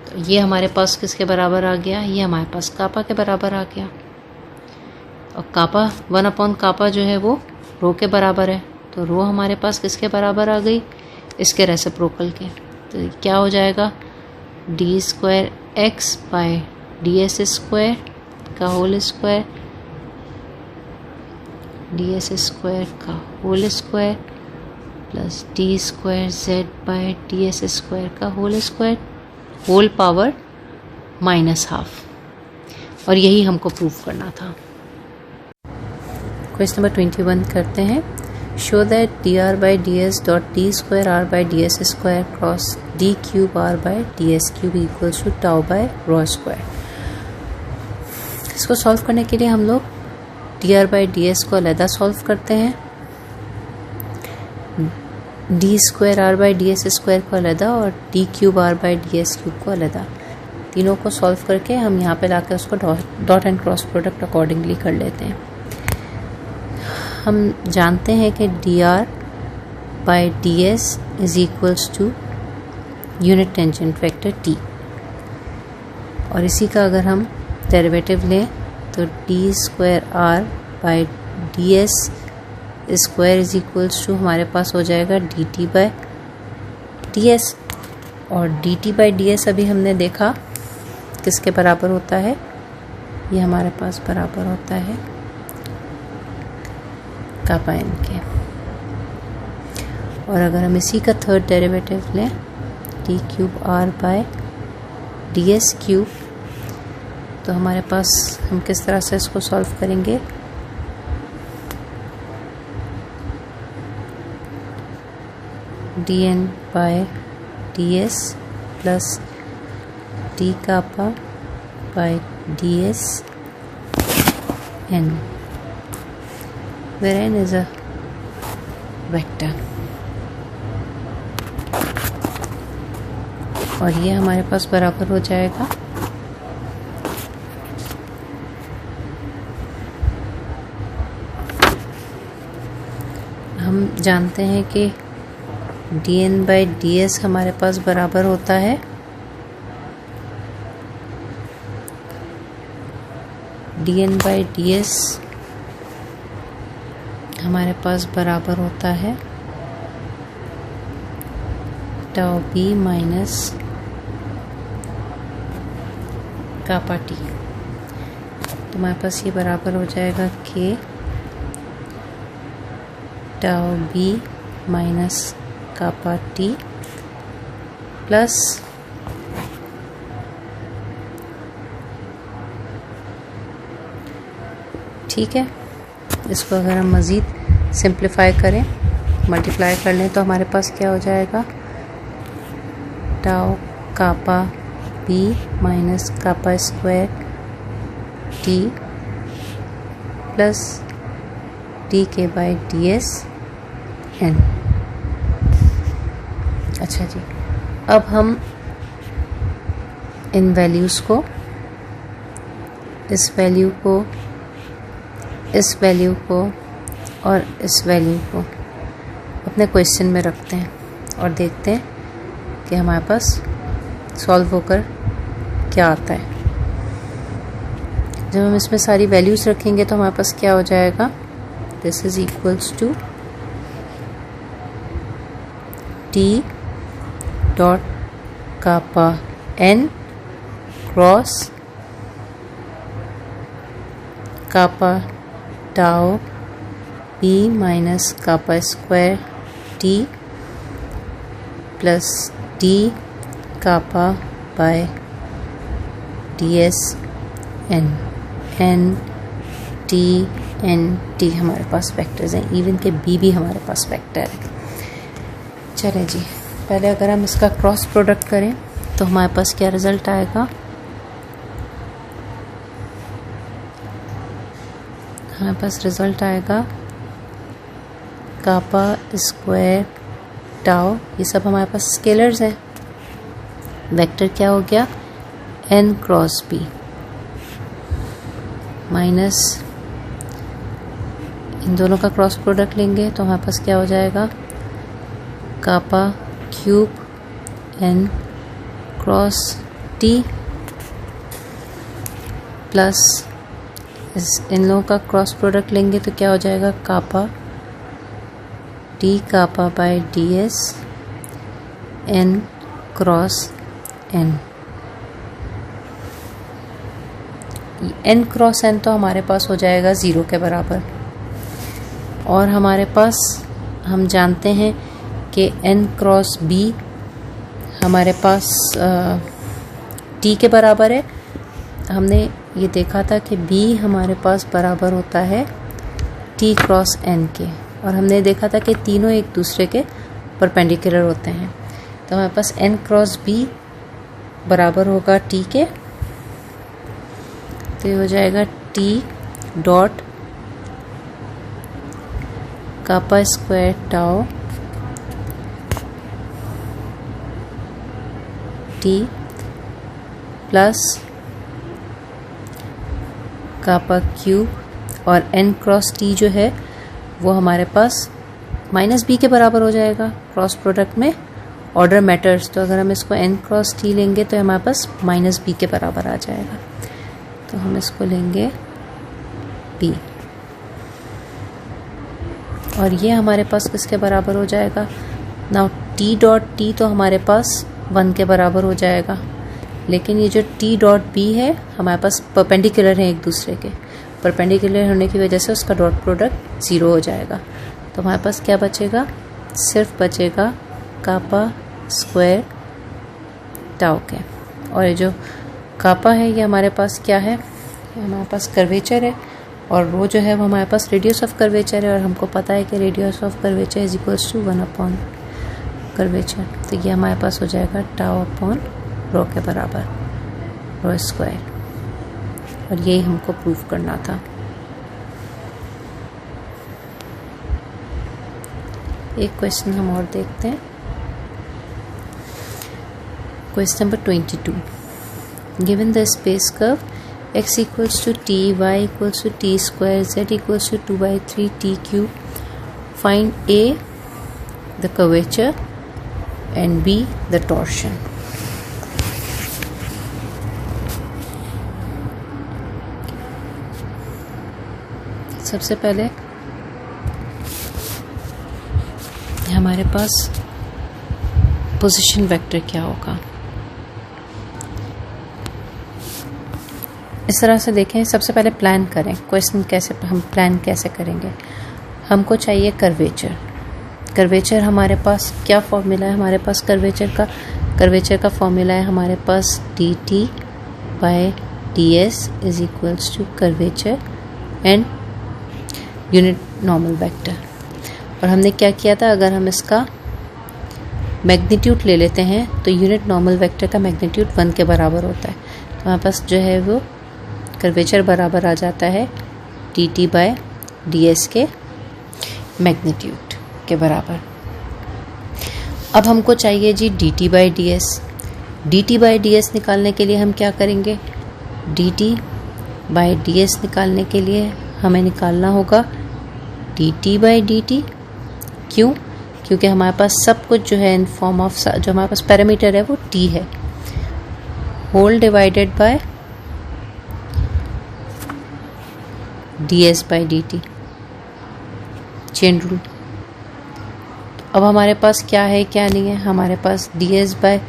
तो ये हमारे पास किसके बराबर आ गया, ये हमारे पास कापा के बराबर आ गया। और कापा 1/कापा जो है वो रो के बराबर है तो रो हमारे पास किसके बराबर आ गई, इसके रेसिप्रोकल के। तो क्या हो जाएगा d square x by d s square का whole square d s square का whole square plus d square z by d s square का होल स्क्वायर होल पावर -12। और यही हमको प्रूव करना था। क्वेश्चन नंबर 21 करते हैं। Show that d r by d s dot d square r by d s square cross d cube r by d s cube equals to tau by rho square. इसको solve करने के लिए हम लोग d r by d s को अलहदा solve करते हैं, d square r by d s square को अलहदा और d cube r by d s cube को अलहदा। तीनों को सॉल्व करके हम यहाँ पे लाकर उसको dot and cross product accordingly कर लेते हैं। हम जानते हैं कि d r by d s is equals to unit tangent vector t, और इसी का अगर हम डेरिवेटिव लें तो d square r by d s square is equals to हमारे पास हो जाएगा d t by d s, और d t by d s अभी हमने देखा किसके बराबर होता है, ये हमारे पास बराबर होता है कापा एन के। और अगर हम इसी का थर्ड डेरिवेटिव लें d cube r by d s cube, तो हमारे पास हम किस तरह से इसको सॉल्व करेंगे, d n by d s plus d kappa by d s n, where n is a vector, और ये हमारे पास बराबर हो जाएगा हम जानते हैं कि d n by d s हमारे पास बराबर होता है d n by d s हमारे पास बराबर होता है tau b minus kappa t, तो हमारे पास ये बराबर हो जाएगा k tau b minus kappa t plus ठीक है। इसको अगर हम मज़ीद सिंप्लीफाई करें, मल्टीप्लाई कर लें, तो हमारे पास क्या हो जाएगा tau kappa b minus kappa square t plus d k by d s n. अच्छा जी, अब हम इन वैल्यूज़ को इस वैल्यू को इस वैल्यू को और इस वैल्यू को अपने क्वेश्चन में रखते हैं और देखते हैं कि हमारे पास सॉल्व होकर क्या आता है। जब हम इसमें सारी वैल्यूज़ रखेंगे तो हमारे पास क्या हो जाएगा, this is equals to t dot kappa n cross kappa tau b minus kappa square t plus d kappa by d s n. N t n t हमारे पास वेक्टर्स हैं, इवन के बी भी हमारे पास vector है। चले जी, पहले अगर हम इसका क्रॉस प्रोडक्ट करें तो हमारे पास क्या रिजल्ट आएगा, हमारे पास रिजल्ट आएगा कापा स्क्वायर टाउ, ये सब हमारे पास स्केलर्स हैं। वेक्टर क्या हो गया, एन क्रॉस बी माइनस इन दोनों का क्रॉस प्रोडक्ट लेंगे तो हमारे पास क्या हो जाएगा, kappa cube n cross t plus इन लोगों का क्रॉस प्रोडक्ट लेंगे तो क्या हो जाएगा, kappa d kappa by d s n cross n. N cross n तो हमारे पास हो जाएगा 0 के बराबर, और हमारे पास हम जानते हैं कि एन क्रॉस बी हमारे पास टी के बराबर है। हमने ये देखा था कि बी हमारे पास बराबर होता है टी क्रॉस एन के, और हमने देखा था कि तीनों एक दूसरे के परपेंडिकुलर होते हैं। तो हमारे पास n क्रॉस b बराबर होगा t के, तो ये हो जाएगा t dot kappa square tau t plus kappa cube और n क्रॉस t जो है वो हमारे पास माइनस b के बराबर हो जाएगा। क्रॉस प्रोडक्ट में ऑर्डर मैटर्स, तो अगर हम इसको n क्रॉस t लेंगे तो हमारे पास माइनस b के बराबर आ जाएगा। तो हम इसको लेंगे b, और ये हमारे पास किसके बराबर हो जाएगा। नाउ t डॉट t तो हमारे पास 1 के बराबर हो जाएगा, लेकिन ये जो t डॉट b है हमारे पास परपेंडिकुलर है एक दूसरे के। परपेंडिकुलर होने की वजह से उसका डॉट प्रोडक्ट 0 हो जाएगा। तो हमारे पास क्या बचेगा, सिर्फ बचेगा कापा स्क्वायर टाउ के। और ये जो कापा है ये हमारे पास क्या है, ये हमारे पास कर्वेचर है, और रो जो है वो हमारे पास रेडियस ऑफ कर्वेचर है, और हमको पता है कि radius of curvature is equals to 1 upon curvature. तो ये हमारे पास हो जाएगा टाउ अपॉन रो के बराबर, रो स्क्वायर। और यही हमको प्रूव करना था। एक क्वेश्चन हम और देखते हैं। Question number 22, given the space curve x equals to t, y equals to t square, z equals to 2/3 t cube, find a the curvature and b the torsion। सबसे पहले हमारे पास पोजीशन वेक्टर क्या होगा, इस तरह से देखें। सबसे पहले प्लान करें क्वेश्चन, कैसे हम प्लान कैसे करेंगे। हमको चाहिए कर्वेचर। कर्वेचर हमारे पास क्या फॉर्मूला है, हमारे पास कर्वेचर का फॉर्मूला है हमारे पास dt by ds is equals to curvature and unit normal vector. और हमने क्या किया था, अगर हम इसका मैग्नीट्यूड ले लेते हैं तो यूनिट नॉर्मल वेक्टर का मैग्नीट्यूड 1 के बराबर होता है। तो हमारे पास जो है वो कर्वेचर बराबर आ जाता है dt बाय ds के मैग्नीट्यूड के बराबर। अब हमको चाहिए जी dt by ds। dt by ds निकालने के लिए हम क्या करेंगे, dt बाय ds निकालने के लिए हमें निकालना होगा dt बाय dt। क्यों, क्योंकि हमारे पास सब कुछ जो है इन फॉर्म ऑफ, जो हमारे पास पैरामीटर है वो t है, whole divided by ds by dt, chain rule. अब हमारे पास क्या है क्या नहीं है, हमारे पास ds by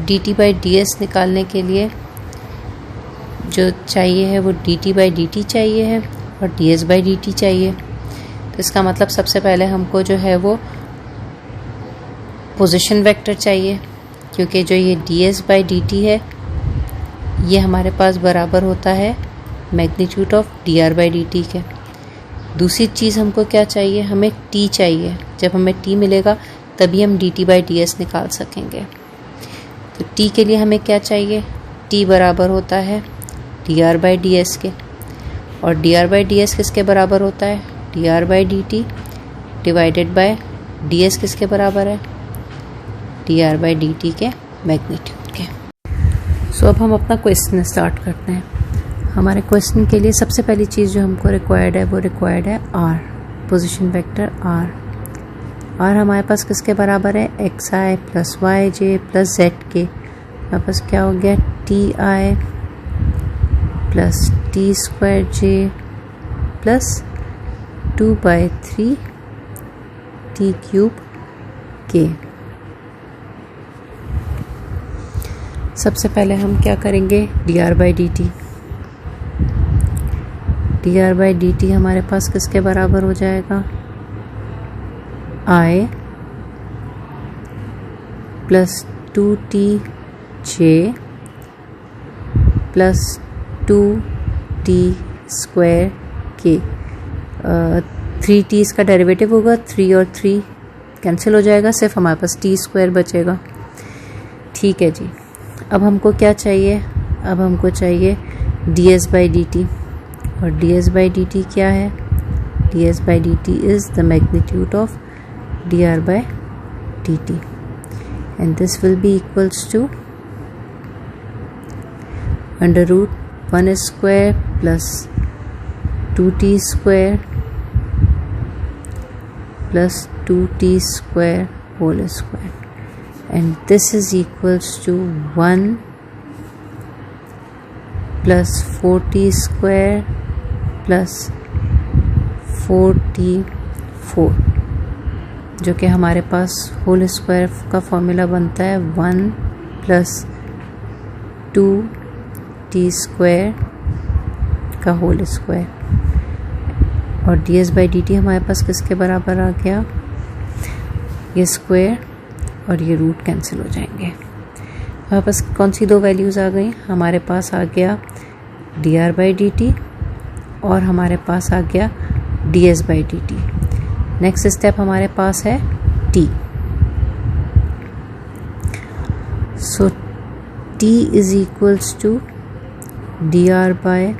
dt by ds निकालने के लिए जो चाहिए है वो dt बाय dt चाहिए है और ds बाय dt चाहिए। तो इसका मतलब सबसे पहले हमको जो है वो पोजीशन वेक्टर चाहिए, क्योंकि जो ये ds बाय dt है ये हमारे पास बराबर होता है magnitude of dr by dt के। दूसरी चीज़ हमको क्या चाहिए, हमें t चाहिए। जब हमें t मिलेगा तभी हम dt बाई ds निकाल सकेंगे। तो t के लिए हमें क्या चाहिए, t बराबर होता है dr बाई ds के, और dr बाई ds किसके बराबर होता है, dr by dt divided by ds किसके बराबर है, dr बाई dt के मैग्नीट्यूड के। सो अब हम अपना क्वेश्चन स्टार्ट करते हैं। हमारे क्वेश्चन के लिए सबसे पहली चीज़ जो हमको रिक्वायर्ड है वो रिक्वायर्ड है r, पोजीशन वेक्टर r हमारे पास किसके बराबर है, xi plus y j plus z के। हमारे पास क्या हो गया, ti प्लस टी स्क्वायर जे प्लस 2/3 टी क्यूब के। सबसे पहले हम क्या करेंगे, dr by dt। dr by dt हमारे पास किसके बराबर हो जाएगा, i plus 2t J plus 2t square के। 3t इसका डेरिवेटिव होगा, 3 और 3 कैंसिल हो जाएगा, सिर्फ हमारे पास टी स्क्वायर बचेगा। ठीक है जी, अब हमको क्या चाहिए, अब हमको चाहिए ds/dt, और ds/dt क्या है, ds/dt is the magnitude of dr/dt, and this will be equals to under root 1 square plus 2t square plus 2t square whole square, and this is equals to 1 plus 4t square plus 4t4, जो कि हमारे पास whole square का formula बनता है 1 plus 2t square का whole square, और ds/dt हमारे पास किसके बराबर आ गया, ये स्क्वायर और ये रूट कैंसिल हो जाएंगे। हमारे पास कौन सी दो वैल्यूज़ आ गई, हमारे पास आ गया dr/dt और हमारे पास आ गया ds/dt। नेक्स्ट स्टेप हमारे पास है t, so t is equals to dr/ds,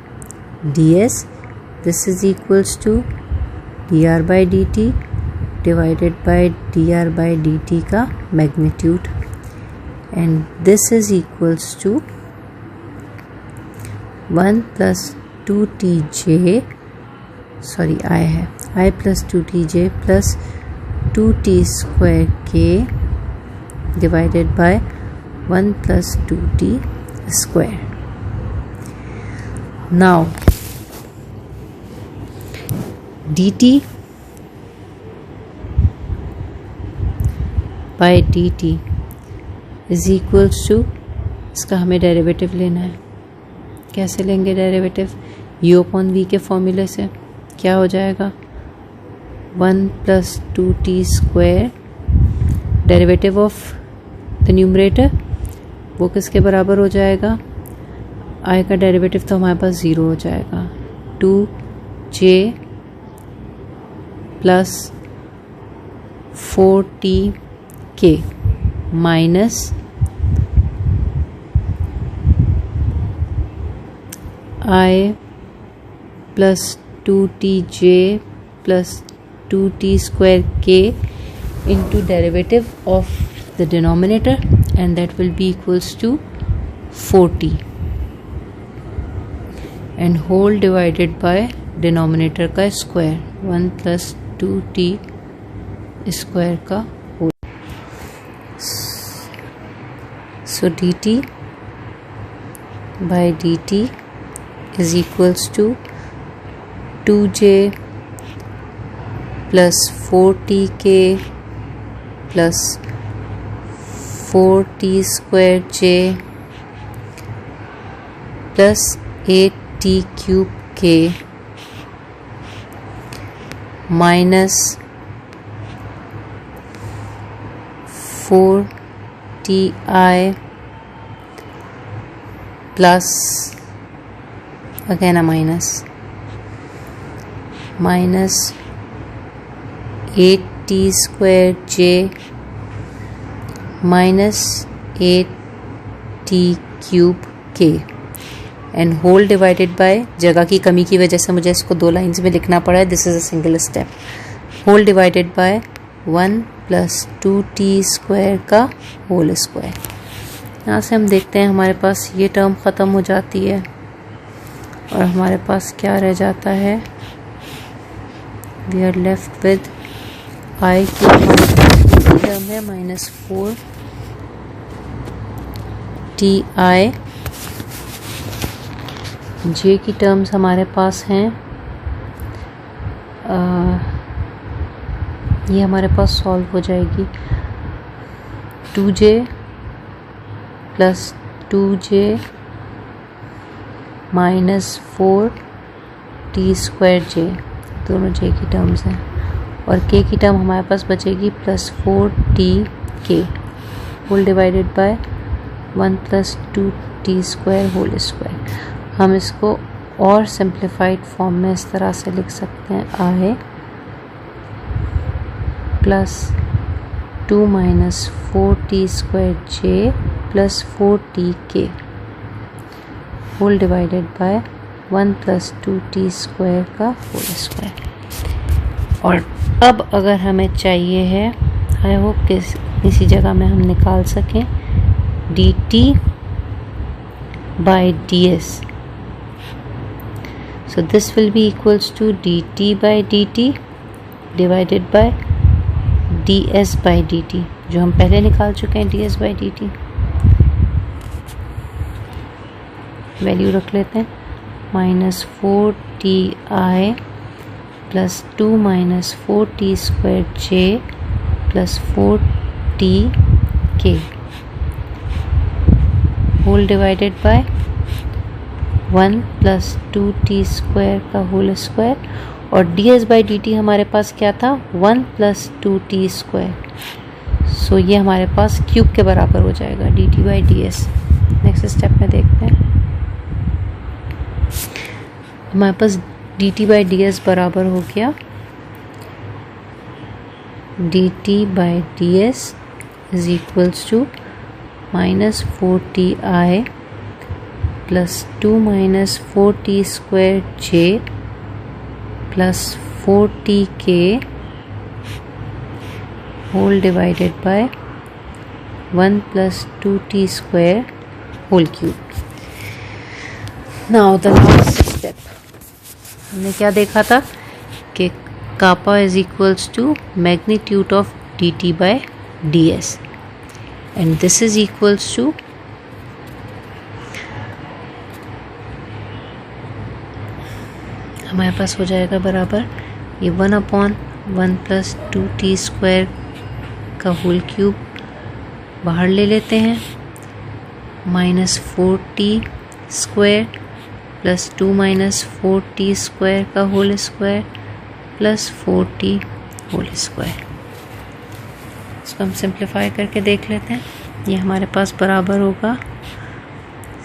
this is equals to dr/dt divided by dr/dt का magnitude, and this is equals to 1 plus 2tj, sorry I है I plus 2tj plus 2t square k divided by 1 plus 2t square. Now dt by dt is equals to, इसका हमें derivative लेना है। कैसे लेंगे derivative, u upon v के फॉर्मूले से। क्या हो जाएगा 1 plus 2t square, derivative of the numerator वो किसके बराबर हो जाएगा, i का डेरिवेटिव तो हमारे पास 0 हो जाएगा, 2j plus 4tk minus i plus 2tj plus 2t square k into derivative of the denominator, and that will be equals to 4t, and whole divided by denominator का square 1 plus 2t square का whole. So dt by dt is equals to 2j plus 4tk plus 4t square j plus 8t cube k minus 4ti plus again a minus 8t square j minus 8t cube k and whole divided by, जगह की कमी की वजह से मुझे इसको 2 lines में लिखना पड़ा है, this is a single step, whole divided by 1 plus 2t square का होल स्क्वायर। यहाँ से हम देखते हैं हमारे पास ये टर्म ख़त्म हो जाती है और हमारे पास क्या रह जाता है, we are left with i की टर्म है -4 ti, j की टर्म्स हमारे पास हैं, ये हमारे पास सॉल्व हो जाएगी, 2j plus 2j minus 4t square j, दोनों j की टर्म्स हैं, और k की टर्म हमारे पास बचेगी +4tk whole divided by 1 plus 2t square whole square. हम इसको और सिंप्लीफाइड फॉर्म में इस तरह से लिख सकते हैं, i plus 2 minus 4t square J plus 4tk whole divided by 1 plus 2t square का होल स्क्वायर। और अब अगर हमें चाहिए है, आई होप कि इसी जगह में हम निकाल सकें dt by ds. So this will be equals to dt by dt divided by ds by dt, जो हम पहले निकाल चुके हैं ds by dt। वैल्यू रख लेते हैं, minus 4ti plus 2 minus 4t square J plus 4tk whole divided by 1 plus 2t square का होल स्क्वायर। और ds बाई dt हमारे पास क्या था, 1 प्लस 2t स्क्वायर। सो ये हमारे पास क्यूब के बराबर हो जाएगा dt by ds। Next step में देखते हैं, हमारे पास dt बाई ds बराबर हो गया dt by ds is equals to minus 4ti plus 2 minus 4t square J plus 4tk whole divided by 1 plus 2t square whole cube. Now the last step, हमने क्या देखा था कि kappa is equals to magnitude of dt by ds and this is equals to हमारे पास हो जाएगा बराबर ये 1/1 प्लस 2t स्क्वायर का होल क्यूब बाहर ले लेते हैं, minus 4t square plus 2 minus 4t square का whole square plus 4t whole square. इसको हम सिंप्लीफाई करके देख लेते हैं, ये हमारे पास बराबर होगा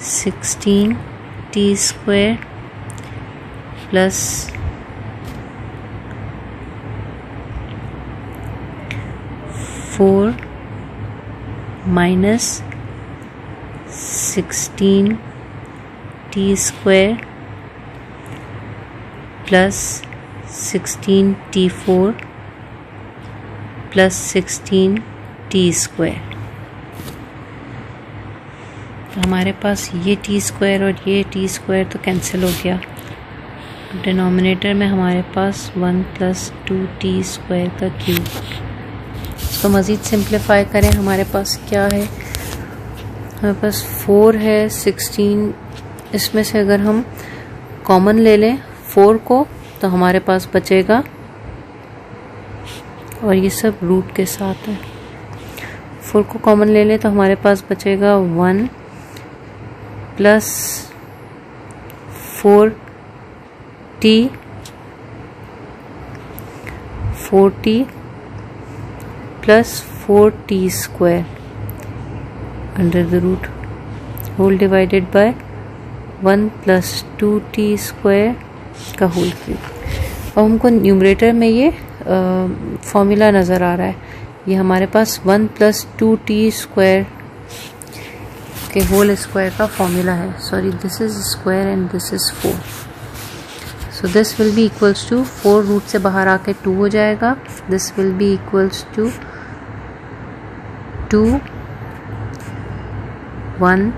16t square plus 4 minus 16t square plus 16t4 plus 16t square. हमारे पास ये t स्क्वायर और ये t स्क्वायर तो कैंसिल हो गया, डिनोमिनेटर में हमारे पास 1 प्लस 2t स्क्वायर का क्यूब। इसको मज़ीद सिंप्लीफाई करें, हमारे पास क्या है, हमारे पास 4 है, 16, इसमें से अगर हम कॉमन ले लें 4 को तो हमारे पास बचेगा, और ये सब रूट के साथ है, 4 को कॉमन ले लें तो हमारे पास बचेगा 1 plus 4t plus 4t square under the root whole divided by 1 plus 2t square का होल क्यूब। और हमको न्यूमरेटर में ये फॉर्मूला नज़र आ रहा है, ये हमारे पास 1 प्लस 2t स्क्वायर के होल स्क्वायर का फॉर्मूला है। Sorry, this is square and this is 4। So this will be equals to 4 root से बाहर आके 2 हो जाएगा, this will be equals to 2 1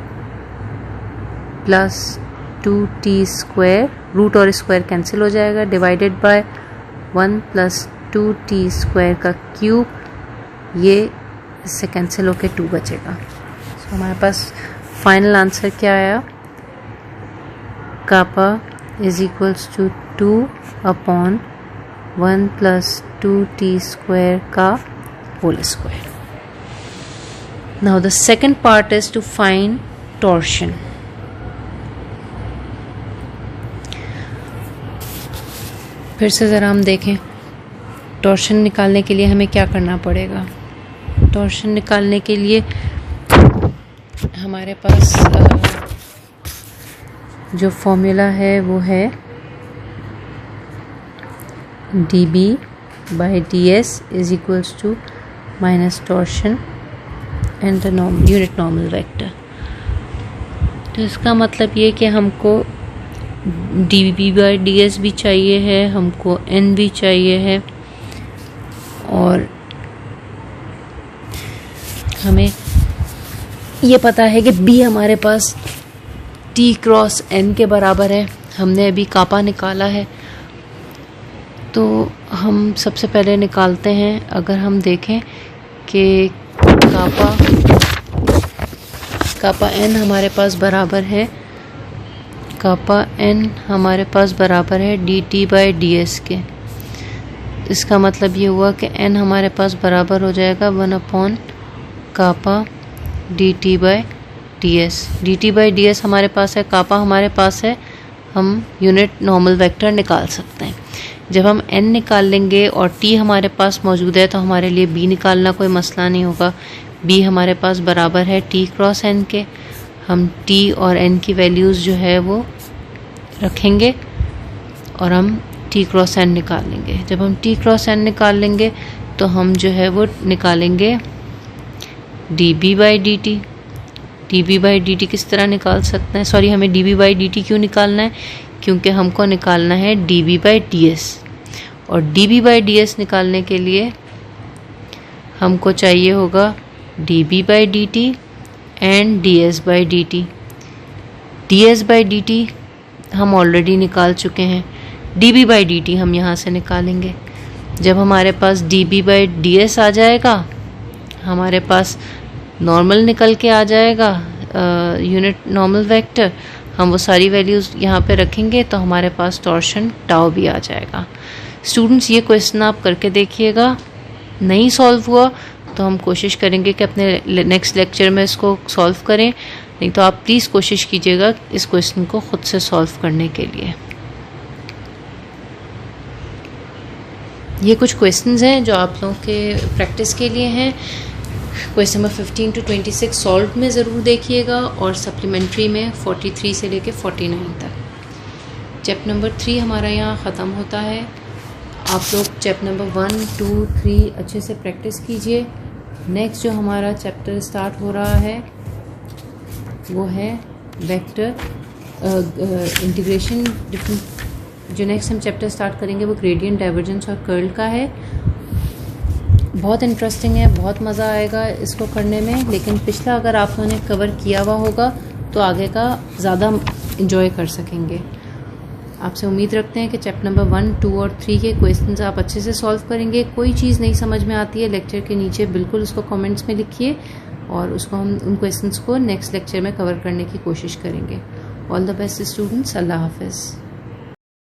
plus 2t square, root और स्क्वायर कैंसिल हो जाएगा, divided by 1 plus 2t square का क्यूब, ये इससे कैंसिल होके 2 बचेगा। सो हमारे पास फाइनल आंसर क्या आया, कापा is equals to 2/1 plus 2t square का whole square. Now the second part is to find torsion. फिर से ज़रा हम देखें टॉर्शन निकालने के लिए हमें क्या करना पड़ेगा। टॉर्शन निकालने के लिए हमारे पास जो फॉर्मूला है वो है dB by ds is equals to minus torsion and the unit normal vector. तो इसका मतलब ये कि हमको dv/ds भी चाहिए है, हमको n भी चाहिए है, और हमें ये पता है कि b हमारे पास t क्रॉस n के बराबर है। हमने अभी कापा निकाला है, तो हम सबसे पहले निकालते हैं। अगर हम देखें कि कापा n हमारे पास बराबर है, कापा n हमारे पास बराबर है dt/ds के। इसका मतलब ये हुआ कि n हमारे पास बराबर हो जाएगा 1 कापा dt/ds। dt/ds हमारे पास है, कापा हमारे पास है, हम यूनिट नॉर्मल वेक्टर निकाल सकते हैं। जब हम n निकाल लेंगे और t हमारे पास मौजूद है तो हमारे लिए b निकालना कोई मसला नहीं होगा। b हमारे पास बराबर है t क्रॉस n के। हम t और n की वैल्यूज़ जो है वो रखेंगे और हम t क्रॉस n निकाल लेंगे। जब हम t क्रॉस n निकाल लेंगे तो हम जो है वो निकालेंगे db/dt। db/dt किस तरह निकाल सकते हैं, सॉरी हमें db/dt क्यों निकालना है, क्योंकि हमको निकालना है db/ds, और db/ds निकालने के लिए हमको चाहिए होगा db/dt एंड ds/dt। ds/dt हम ऑलरेडी निकाल चुके हैं, db/dt हम यहाँ से निकालेंगे। जब हमारे पास db/ds आ जाएगा, हमारे पास नॉर्मल निकल के आ जाएगा, यूनिट नॉर्मल वेक्टर, हम वो सारी वैल्यूज़ यहाँ पे रखेंगे तो हमारे पास टॉर्शन टाउ भी आ जाएगा। स्टूडेंट्स, ये क्वेश्चन आप करके देखिएगा। नहीं सॉल्व हुआ तो हम कोशिश करेंगे कि अपने नेक्स्ट लेक्चर में इसको सॉल्व करें, नहीं तो आप प्लीज़ कोशिश कीजिएगा इस क्वेश्चन को ख़ुद से सॉल्व करने के लिए। ये कुछ क्वेश्चंस हैं जो आप लोगों के प्रैक्टिस के लिए हैं। क्वेश्चन नंबर 15 to 26 सॉल्व में ज़रूर देखिएगा, और सप्लीमेंट्री में 43 से लेके 49 तक। चैप्टर नंबर 3 हमारा यहाँ ख़त्म होता है। आप लोग चैप्टर नंबर 1, 2, 3 अच्छे से प्रैक्टिस कीजिए। नेक्स्ट जो हमारा चैप्टर स्टार्ट हो रहा है वो है वेक्टर इंटीग्रेशन। डिफरेंट जो नेक्स्ट हम चैप्टर स्टार्ट करेंगे वो ग्रेडियंट, डाइवर्जेंस और कर्ल का है। बहुत इंटरेस्टिंग है, बहुत मज़ा आएगा इसको करने में, लेकिन पिछला अगर आप लोगों ने कवर किया हुआ होगा तो आगे का ज़्यादा इंजॉय कर सकेंगे। आपसे उम्मीद रखते हैं कि चैप्टर नंबर 1, 2 और 3 के क्वेश्चंस आप अच्छे से सॉल्व करेंगे। कोई चीज़ नहीं समझ में आती है लेक्चर के नीचे बिल्कुल उसको कमेंट्स में लिखिए, और उसको हम उन क्वेश्चंस को नेक्स्ट लेक्चर में कवर करने की कोशिश करेंगे। ऑल द बेस्ट स्टूडेंट्स, अल्लाह हाफिज़।